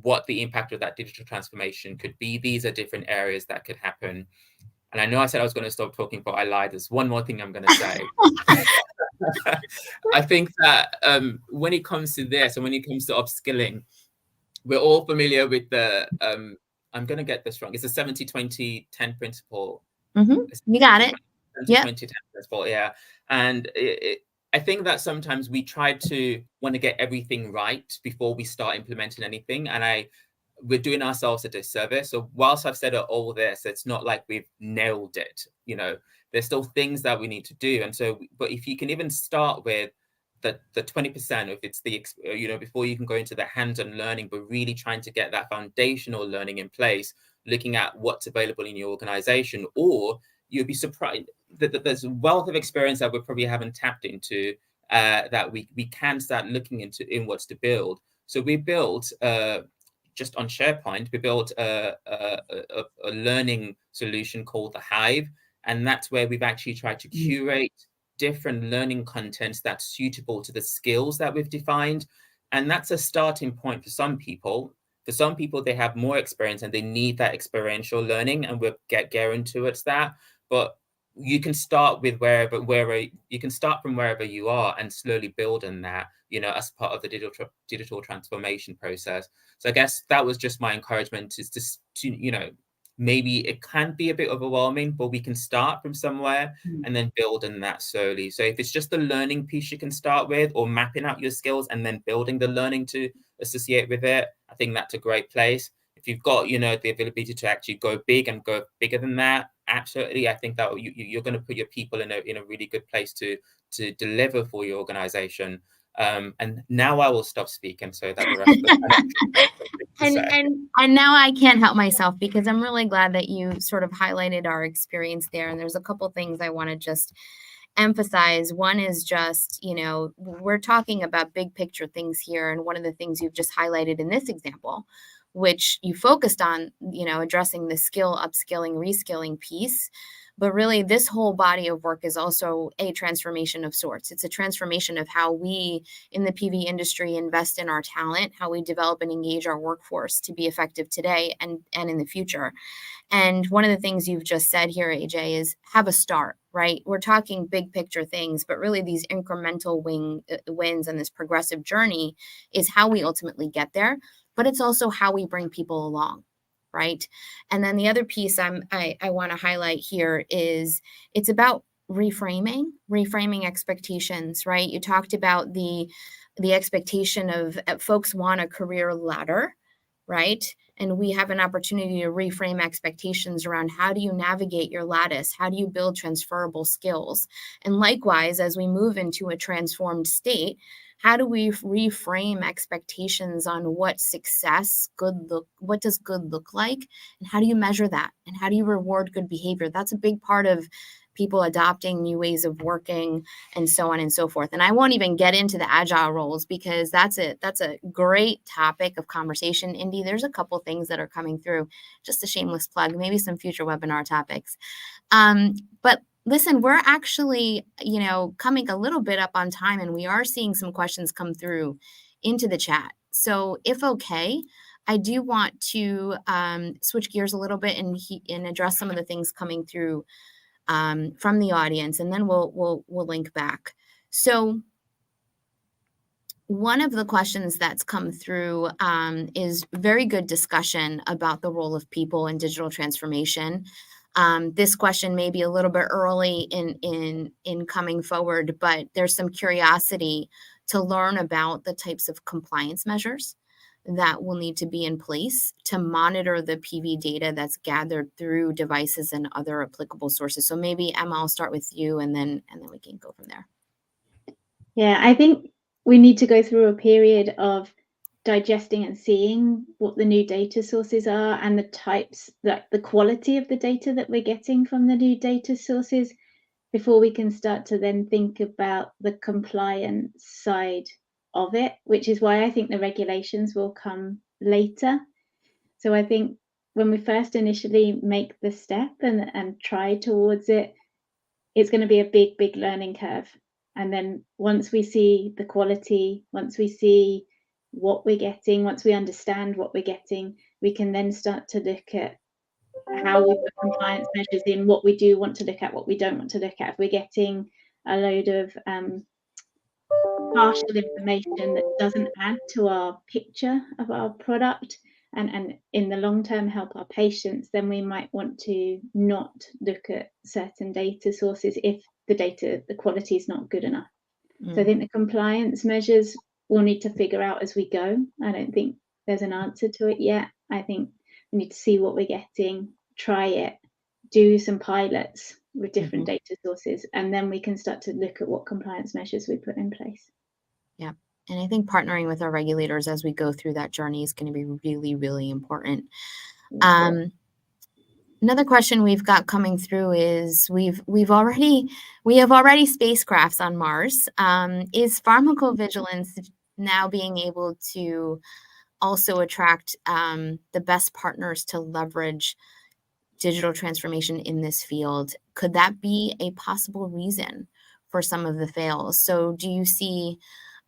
what the impact of that digital transformation could be. These are different areas that could happen. And I know I said I was going to stop talking, but I lied. There's one more thing I'm going to say. I think that when it comes to this, and when it comes to upskilling, we're all familiar with the, I'm going to get this wrong. It's a 70-20-10 principle. You got it. 70-20-10 principle, yeah. And I think that sometimes we try to want to get everything right before we start implementing anything. And we're doing ourselves a disservice. So whilst I've said all this, it's not like we've nailed it. You know, there's still things that we need to do. And so, but if you can even start with the 20%, if it's the, you know, before you can go into the hands-on learning, but really trying to get that foundational learning in place, looking at what's available in your organization, or you'd be surprised that there's a wealth of experience that we probably haven't tapped into, that we can start looking into in what's to build. So we built, just on SharePoint, we built a learning solution called the Hive. And that's where we've actually tried to curate different learning contents that's suitable to the skills that we've defined. And that's a starting point for some people. For some people, they have more experience and they need that experiential learning, and we'll get towards that. But you can start with wherever you can start from wherever you are and slowly build on that, you know, as part of the digital transformation process. So I guess that was just my encouragement, is to you know, maybe it can be a bit overwhelming, but we can start from somewhere and then build on that slowly. So if it's just the learning piece you can start with, or mapping out your skills and then building the learning to associate with it, I think that's a great place. If you've got, you know, the ability to actually go big and go bigger than that, absolutely, I think that you're going to put your people in a really good place to deliver for your organization. And now I will stop speaking so that the rest of the and now I can't help myself, because I'm really glad that you sort of highlighted our experience there. And there's a couple things I want to just emphasize. One is just, you know, we're talking about big picture things here. And one of the things you've just highlighted in this example, which you focused on, you know, addressing the skill, upskilling, reskilling piece. But really, this whole body of work is also a transformation of sorts. It's a transformation of how we in the PV industry invest in our talent, how we develop and engage our workforce to be effective today and in the future. And one of the things you've just said here, AJ, is have a start, right? We're talking big picture things, but really these incremental wins and this progressive journey is how we ultimately get there. But it's also how we bring people along, right? And then the other piece I want to highlight here is it's about reframing expectations, right? You talked about the expectation of folks want a career ladder, right? And we have an opportunity to reframe expectations around how do you navigate your lattice? How do you build transferable skills? And likewise, as we move into a transformed state, how do we reframe expectations on what success, what does good look like? And how do you measure that? And how do you reward good behavior? That's a big part of people adopting new ways of working and so on and so forth. And I won't even get into the agile roles, because that's a great topic of conversation, Indy. There's a couple things that are coming through, just a shameless plug, maybe some future webinar topics. But listen, we're actually, you know, coming a little bit up on time, and we are seeing some questions come through into the chat. So if okay, I do want to switch gears a little bit and address some of the things coming through from the audience, and then we'll link back. So one of the questions that's come through is very good discussion about the role of people in digital transformation. This question may be a little bit early in coming forward, but there's some curiosity to learn about the types of compliance measures that will need to be in place to monitor the PV data that's gathered through devices and other applicable sources. So maybe Emma, I'll start with you, and then we can go from there. Yeah, I think we need to go through a period of digesting and seeing what the new data sources are and the types, the quality of the data that we're getting from the new data sources, before we can start to then think about the compliance side of it, which is why I think the regulations will come later. So I think when we first initially make the step and try towards it, it's going to be a big learning curve. And then once we see the quality, once we see what we're getting. Once we understand what we're getting, we can then start to look at how we put compliance measures in, what we do want to look at, what we don't want to look at. If we're getting a load of partial information that doesn't add to our picture of our product and in the long term help our patients, then we might want to not look at certain data sources if the quality is not good enough. So I think the compliance measures we'll need to figure out as we go. I don't think there's an answer to it yet. I think we need to see what we're getting, try it, do some pilots with different data sources, and then we can start to look at what compliance measures we put in place. Yeah. And I think partnering with our regulators as we go through that journey is going to be really, really important. Another question we've got coming through is we have already spacecrafts on Mars. Is pharmacovigilance now being able to also attract the best partners to leverage digital transformation in this field? Could that be a possible reason for some of the fails? So do you see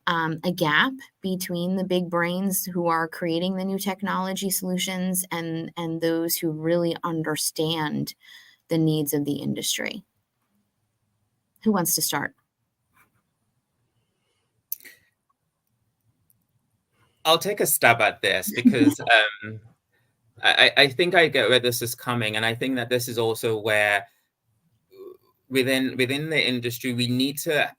a gap between the big brains who are creating the new technology solutions and those who really understand the needs of the industry? Who wants to start? I'll take a stab at this because I think I get where this is coming, and I think that this is also where within the industry we need to.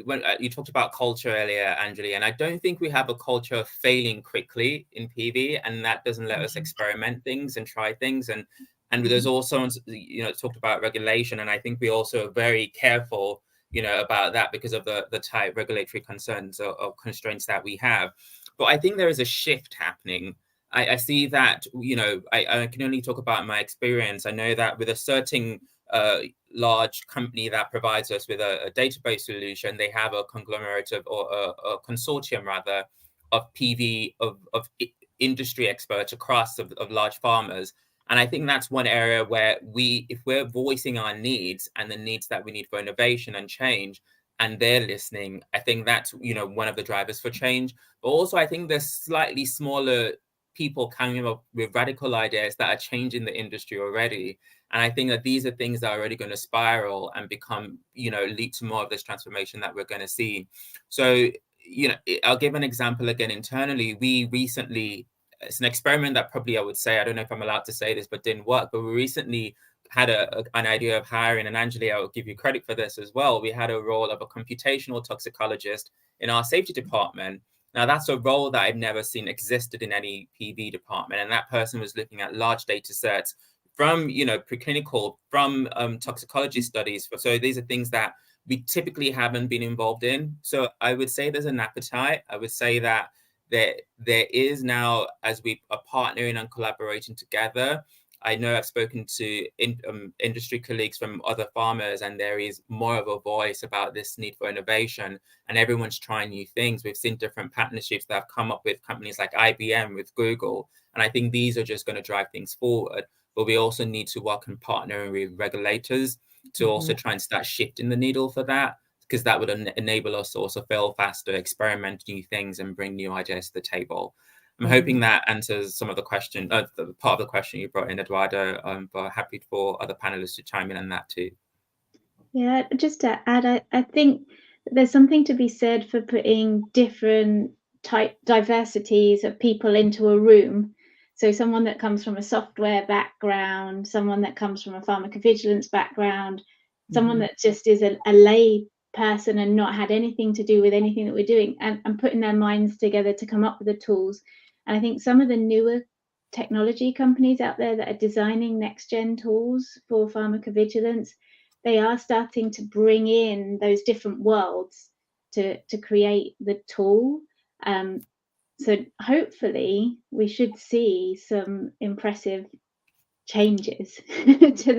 When you talked about culture earlier, Anjali, and I don't think we have a culture of failing quickly in PV, and that doesn't let us experiment things and try things. And there's also, talked about regulation, and I think we also are very careful, about that because of the tight regulatory concerns or constraints that we have. But I think there is a shift happening. I see that, I can only talk about my experience. I know that with a certain large company that provides us with a database solution, they have a conglomerate or a consortium rather of PV of industry experts across of large farmers. And I think that's one area where if we're voicing our needs and the needs that we need for innovation and change, and they're listening, I think that's one of the drivers for change. But also I think there's slightly smaller people coming up with radical ideas that are changing the industry already. And I think that these are things that are already going to spiral and become, lead to more of this transformation that we're going to see. So, I'll give an example again internally. We recently, it's an experiment that probably I would say, I don't know if I'm allowed to say this, but didn't work. But we recently had an idea of hiring, and Anjali, I will give you credit for this as well. We had a role of a computational toxicologist in our safety department. Now, that's a role that I've never seen existed in any PV department. And that person was looking at large data sets from, preclinical, from toxicology studies. So these are things that we typically haven't been involved in. So I would say there's an appetite. I would say that there is now, as we are partnering and collaborating together. I know I've spoken to industry colleagues from other farmers, and there is more of a voice about this need for innovation, and everyone's trying new things. We've seen different partnerships that have come up with companies like IBM, with Google, and I think these are just going to drive things forward. But we also need to work and partner with regulators to also try and start shifting the needle for that, because that would enable us to also fail faster, experiment new things, and bring new ideas to the table. I'm hoping that answers some of the question, the part of the question you brought in, Eduardo, but happy for other panelists to chime in on that too. Yeah, just to add, I think there's something to be said for putting different diversities of people into a room. So someone that comes from a software background, someone that comes from a pharmacovigilance background, someone that just is a lay person and not had anything to do with anything that we're doing, and putting their minds together to come up with the tools. And I think some of the newer technology companies out there that are designing next-gen tools for pharmacovigilance, they are starting to bring in those different worlds to create the tool. So hopefully we should see some impressive changes to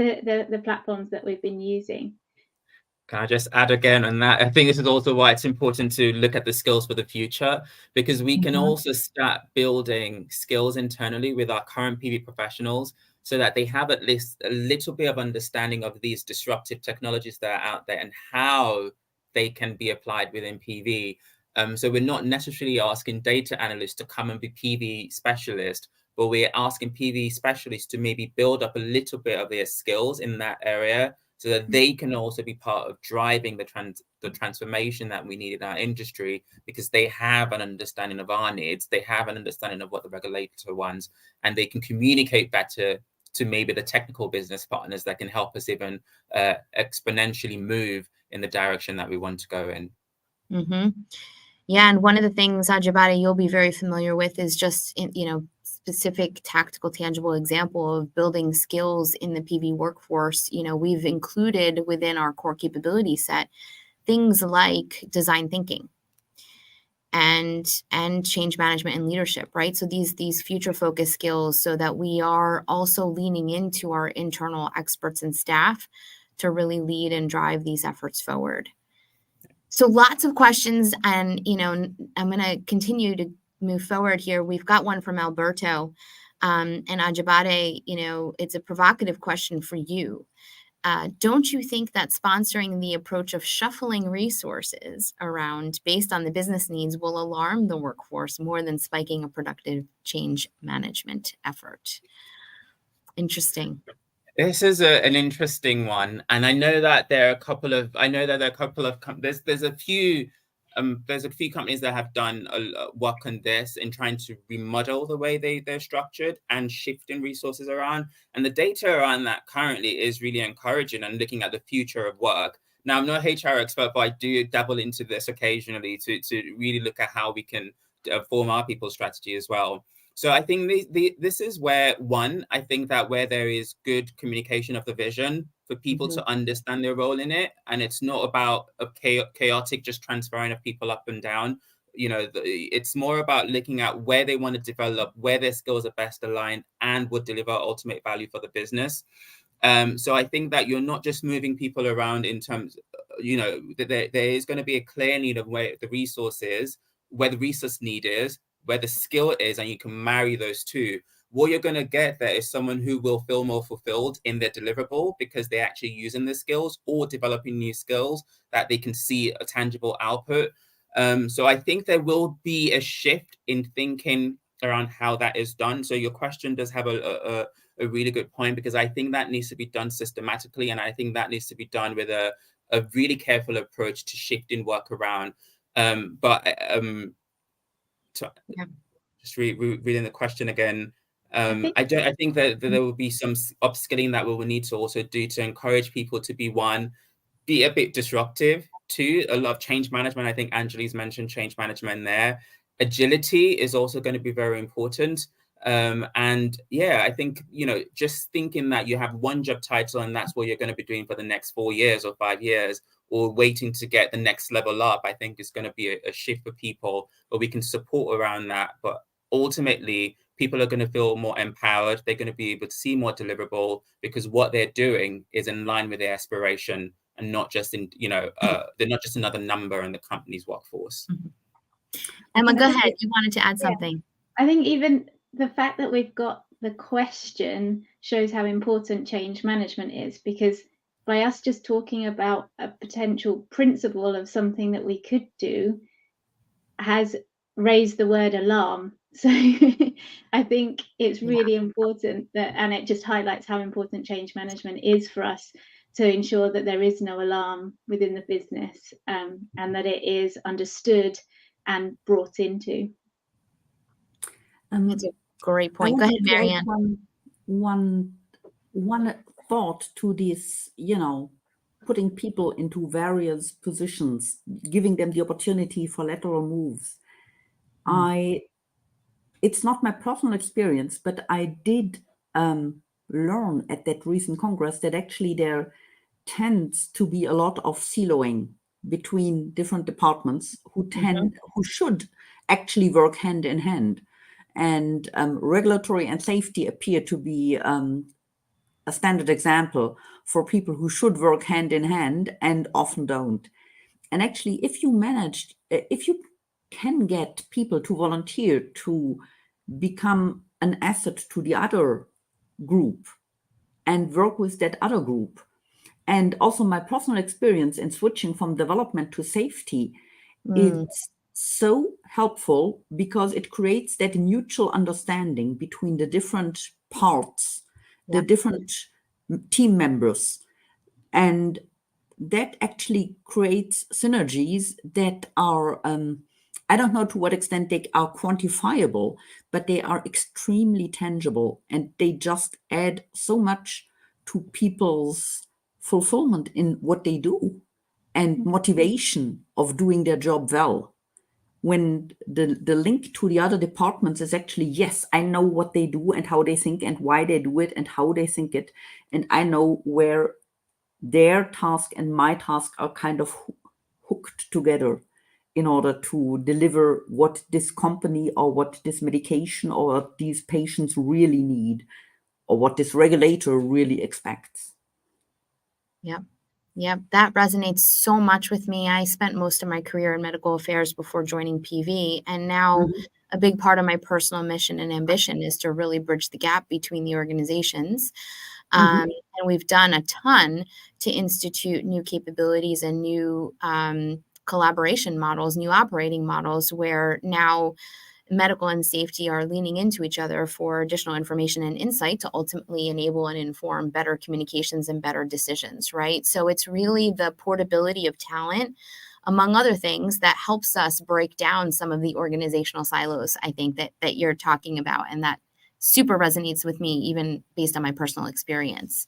the platforms that we've been using. Can I just add again on that? I think this is also why it's important to look at the skills for the future, because we can also start building skills internally with our current PV professionals so that they have at least a little bit of understanding of these disruptive technologies that are out there and how they can be applied within PV. So we're not necessarily asking data analysts to come and be PV specialists, but we're asking PV specialists to maybe build up a little bit of their skills in that area so that they can also be part of driving the transformation that we need in our industry, because they have an understanding of our needs, they have an understanding of what the regulator wants, and they can communicate better to maybe the technical business partners that can help us even exponentially move in the direction that we want to go in. Mm-hmm. Yeah, and one of the things, Ajibade, you'll be very familiar with is just, specific tactical, tangible example of building skills in the PV workforce. We've included within our core capability set things like design thinking and change management and leadership, right? So these future focused skills, so that we are also leaning into our internal experts and staff to really lead and drive these efforts forward. So lots of questions, and I'm going to continue to move forward here. We've got one from Alberto, and Ajibade, it's a provocative question for you. Don't you think that sponsoring the approach of shuffling resources around based on the business needs will alarm the workforce more than spiking a productive change management effort? Interesting. This is an interesting one, and I know that there are a couple of. There's a few companies that have done work on this in trying to remodel the way they're structured and shifting resources around. And the data around that currently is really encouraging and looking at the future of work. Now, I'm not an HR expert, but I do dabble into this occasionally to really look at how we can form our people strategy as well. So I think this is where, I think that where there is good communication of the vision for people to understand their role in it, and it's not about a chaotic just transferring of people up and down. It's more about looking at where they want to develop, where their skills are best aligned, and would deliver ultimate value for the business. So I think that you're not just moving people around in terms, there is going to be a clear need of where the resource is, where the resource need is, where the skill is, and you can marry those two. What you're going to get there is someone who will feel more fulfilled in their deliverable because they're actually using the skills or developing new skills that they can see a tangible output. So I think there will be a shift in thinking around how that is done. So your question does have a really good point, because I think that needs to be done systematically, and I think that needs to be done with a really careful approach to shifting work around. Just reading the question again. I think that there will be some upskilling that we will need to also do to encourage people to be a bit disruptive. Two, a lot of change management. I think Anjali's mentioned change management there. Agility is also going to be very important. And yeah, I think, just thinking that you have one job title and that's what you're going to be doing for the next 4 years or 5 years, or waiting to get the next level up, I think is going to be a shift for people, but we can support around that. But ultimately, people are going to feel more empowered. They're going to be able to see more deliverable because what they're doing is in line with their aspiration, and not just they're not just another number in the company's workforce. Emma, go ahead. You wanted to add something. I think even the fact that we've got the question shows how important change management is, because by us just talking about a potential principle of something that we could do has raised the word alarm. So I think it's really important and it just highlights how important change management is for us to ensure that there is no alarm within the business, and that it is understood and brought into. That's a great point. Go ahead, Marianne. One thought to this, putting people into various positions, giving them the opportunity for lateral moves. It's not my personal experience, but I did learn at that recent Congress that actually there tends to be a lot of siloing between different departments who should actually work hand in hand. And regulatory and safety appear to be a standard example for people who should work hand in hand and often don't. And actually, if you can get people to volunteer to become an asset to the other group and work with that other group, and also my personal experience in switching from development to safety, it's so helpful because it creates that mutual understanding between the different parts, the different team members. And that actually creates synergies that are, I don't know to what extent they are quantifiable, but they are extremely tangible, and they just add so much to people's fulfillment in what they do and motivation of doing their job well. When the link to the other departments is actually, yes, I know what they do and how they think and why they do it and how they think it. And I know where their task and my task are kind of hooked together in order to deliver what this company or what this medication or what these patients really need or what this regulator really expects. Yep, that resonates so much with me. I spent most of my career in medical affairs before joining PV, and now a big part of my personal mission and ambition is to really bridge the gap between the organizations. And we've done a ton to institute new capabilities and new collaboration models, new operating models, where now medical and safety are leaning into each other for additional information and insight to ultimately enable and inform better communications and better decisions, right? So it's really the portability of talent, among other things, that helps us break down some of the organizational silos, I think, that you're talking about, and that super resonates with me, even based on my personal experience.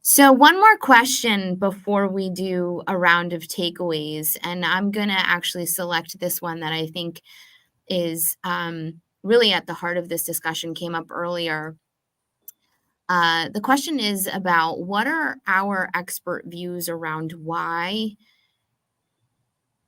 So one more question before we do a round of takeaways, and I'm going to actually select this one that I think is really at the heart of this discussion, came up earlier. The question is about what are our expert views around why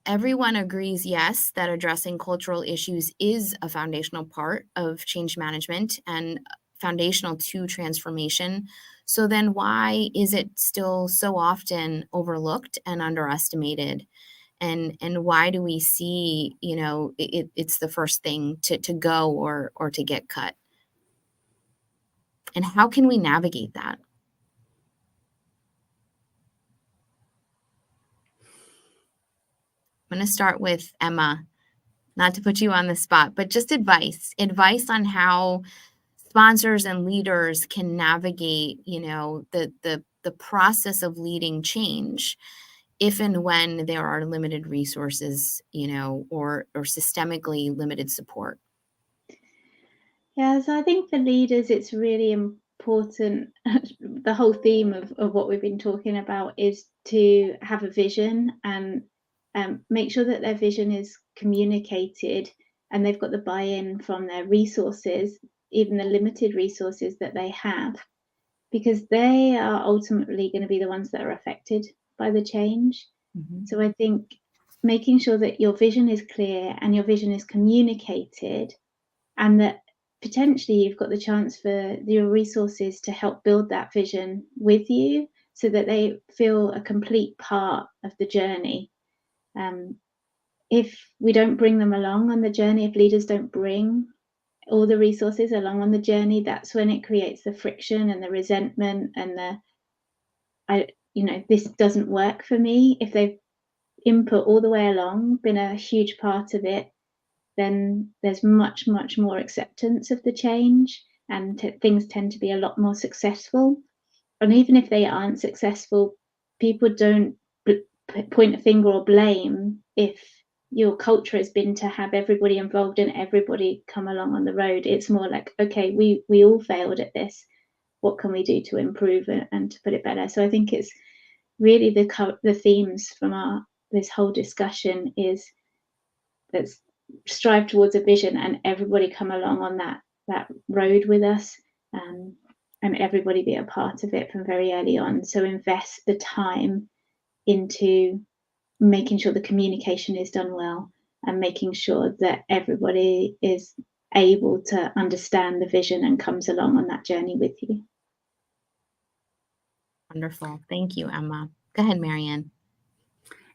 everyone agrees, yes, that addressing cultural issues is a foundational part of change management and foundational to transformation. So then why is it still so often overlooked and underestimated? And why do we see, it's the first thing to go or to get cut? And how can we navigate that? I'm going to start with Emma, not to put you on the spot, but just advice on how sponsors and leaders can navigate, the process of leading change if and when there are limited resources, or systemically limited support. Yeah, so I think for leaders, it's really important. The whole theme of what we've been talking about is to have a vision and make sure that their vision is communicated and they've got the buy-in from their resources, even the limited resources that they have, because they are ultimately going to be the ones that are affected by the change. So I think making sure that your vision is clear and your vision is communicated, and that potentially you've got the chance for your resources to help build that vision with you so that they feel a complete part of the journey. If we don't bring them along on the journey, if leaders don't bring all the resources along on the journey, that's when it creates the friction and the resentment and this doesn't work for me. If they've input all the way along, been a huge part of it, then there's much, much more acceptance of the change, and things tend to be a lot more successful. And even if they aren't successful, people don't point a finger or blame if your culture has been to have everybody involved and everybody come along on the road. It's more like, okay, we all failed at this. What can we do to improve it and to put it better? So I think it's really the themes from this whole discussion is let's strive towards a vision and everybody come along on that road with us, and everybody be a part of it from very early on. So invest the time into making sure the communication is done well and making sure that everybody is able to understand the vision and comes along on that journey with you. Wonderful. Thank you, Emma. Go ahead, Marianne.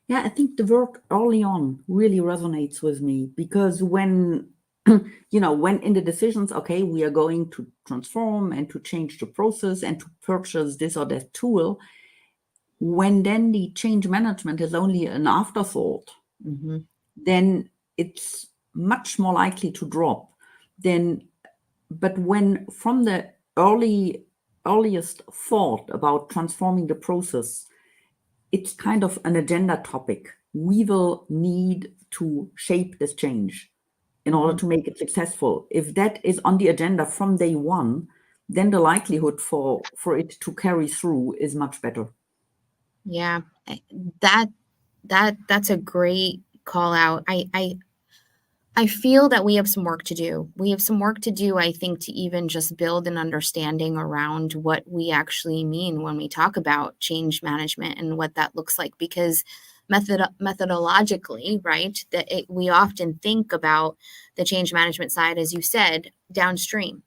Yeah, I think the word early on really resonates with me, because when, when in the decisions, okay, we are going to transform and to change the process and to purchase this or that tool, when then the change management is only an afterthought, then it's much more likely to drop. But when from the earliest thought about transforming the process, it's kind of an agenda topic. We will need to shape this change in order to make it successful. If that is on the agenda from day one, then the likelihood for it to carry through is much better. Yeah, that's a great call out. I feel that we have some work to do. We have some work to do, I think, to even just build an understanding around what we actually mean when we talk about change management and what that looks like, because methodologically, right, we often think about the change management side, as you said, downstream.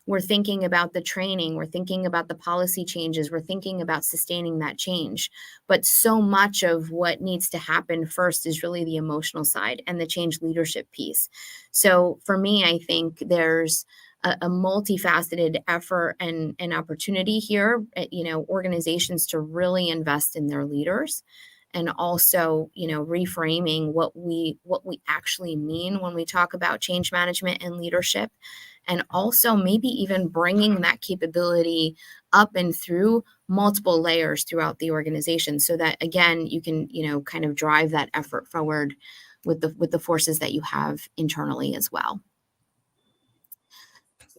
We're thinking about the training, we're thinking about the policy changes, we're thinking about sustaining that change. But so much of what needs to happen first is really the emotional side and the change leadership piece. So for me, I think there's a multifaceted effort and opportunity here, organizations to really invest in their leaders, and also, reframing what we actually mean when we talk about change management and leadership, and also maybe even bringing that capability up and through multiple layers throughout the organization, so that again you can kind of drive that effort forward with the forces that you have internally as well.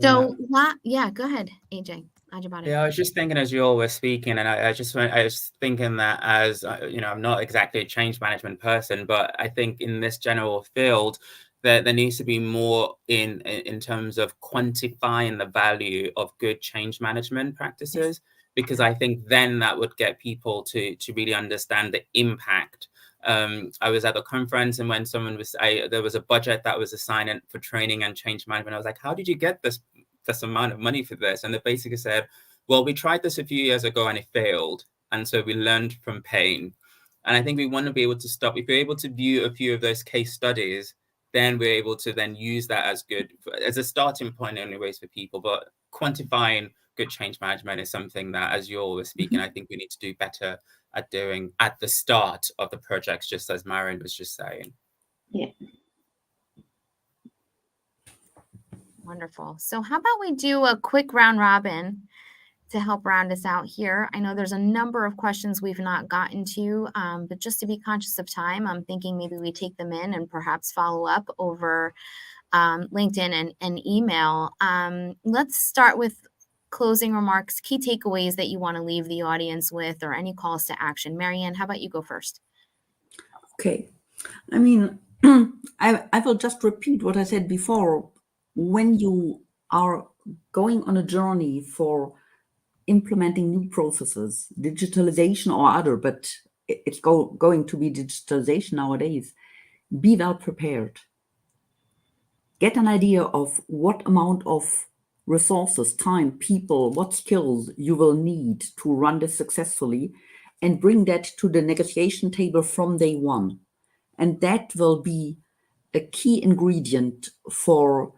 So yeah, go ahead, AJ. Yeah, I was just thinking as you all were speaking, and I was thinking that as I'm not exactly a change management person, but I think in this general field, there needs to be more in terms of quantifying the value of good change management practices, because I think then that would get people to really understand the impact. I was at a conference, and when there was a budget that was assigned for training and change management, I was like, how did you get this amount of money for this? And they basically said, well, we tried this a few years ago and it failed. And so we learned from pain. And I think we want to be able to stop. If we're able to view a few of those case studies, then we're able to then use that as a starting point anyways for people. But quantifying good change management is something that, as you all were speaking, I think we need to do better at doing at the start of the projects, just as Marion was just saying. Yeah. Wonderful. So how about we do a quick round robin to help round us out here? I know there's a number of questions we've not gotten to, but just to be conscious of time, I'm thinking maybe we take them in and perhaps follow up over LinkedIn and email. Let's start with closing remarks, key takeaways that you want to leave the audience with, or any calls to action. Marianne, how about you go first? Okay. I mean, I will just repeat what I said before. When you are going on a journey for implementing new processes, digitalization or other, but it's going to be digitalization nowadays, be well prepared. Get an idea of what amount of resources, time, people, what skills you will need to run this successfully, and bring that to the negotiation table from day one. And that will be a key ingredient for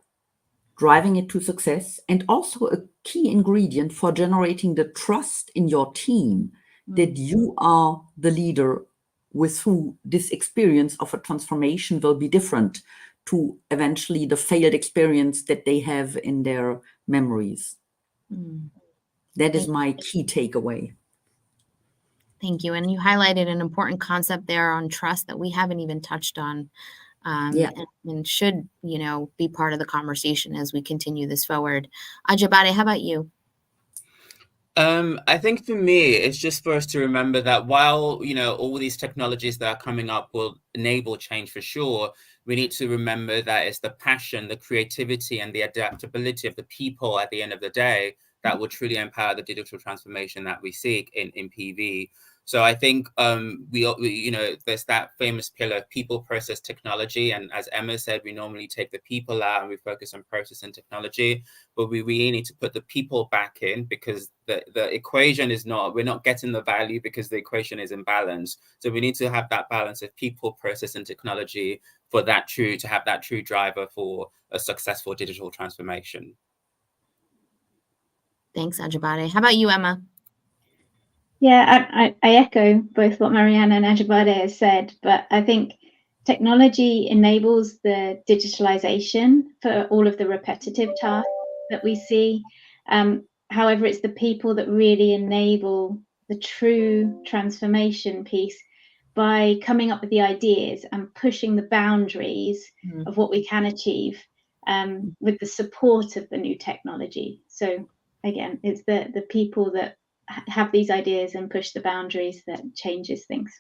driving it to success, and also a key ingredient for generating the trust in your team that you are the leader with whom this experience of a transformation will be different to eventually the failed experience that they have in their memories. That is my key takeaway. Thank you. And you highlighted an important concept there on trust that we haven't even touched on. And should, be part of the conversation as we continue this forward. Ajabade, how about you? I think for me, it's just for us to remember that while, all these technologies that are coming up will enable change for sure, we need to remember that it's the passion, the creativity, and the adaptability of the people at the end of the day that will truly empower the digital transformation that we seek in PV. So I think there's that famous pillar, people, process, technology. And as Emma said, we normally take the people out and we focus on process and technology, but we really need to put the people back in, because the equation is we're not getting the value because the equation is imbalanced. So we need to have that balance of people, process, and technology to have that true driver for a successful digital transformation. Thanks, Ajabade. How about you, Emma? Yeah, I echo both what Marianne and Ajabade has said, but I think technology enables the digitalization for all of the repetitive tasks that we see. However, it's the people that really enable the true transformation piece by coming up with the ideas and pushing the boundaries of what we can achieve with the support of the new technology. So again, it's the people that have these ideas and push the boundaries that changes things.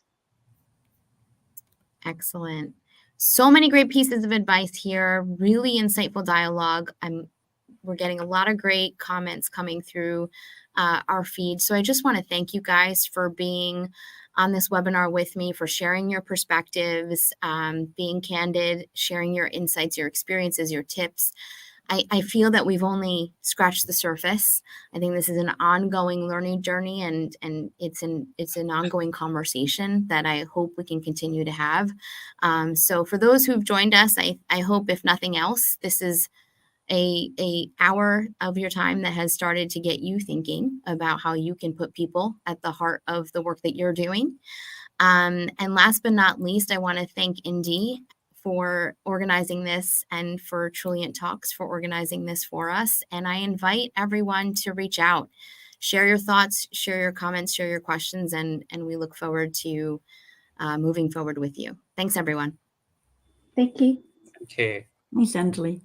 Excellent. So many great pieces of advice here. Really insightful dialogue. We're getting a lot of great comments coming through our feed. So I just want to thank you guys for being on this webinar with me, for sharing your perspectives, being candid, sharing your insights, your experiences, your tips. I feel that we've only scratched the surface. I think this is an ongoing learning journey, and it's an ongoing conversation that I hope we can continue to have. So for those who've joined us, I hope, if nothing else, this is a hour of your time that has started to get you thinking about how you can put people at the heart of the work that you're doing. And last but not least, I want to thank Indy for organizing this, and for Truliant Talks for organizing this for us. And I invite everyone to reach out, share your thoughts, share your comments, share your questions, and we look forward to moving forward with you. Thanks, everyone. Thank you. Okay. Thanks, Anjali.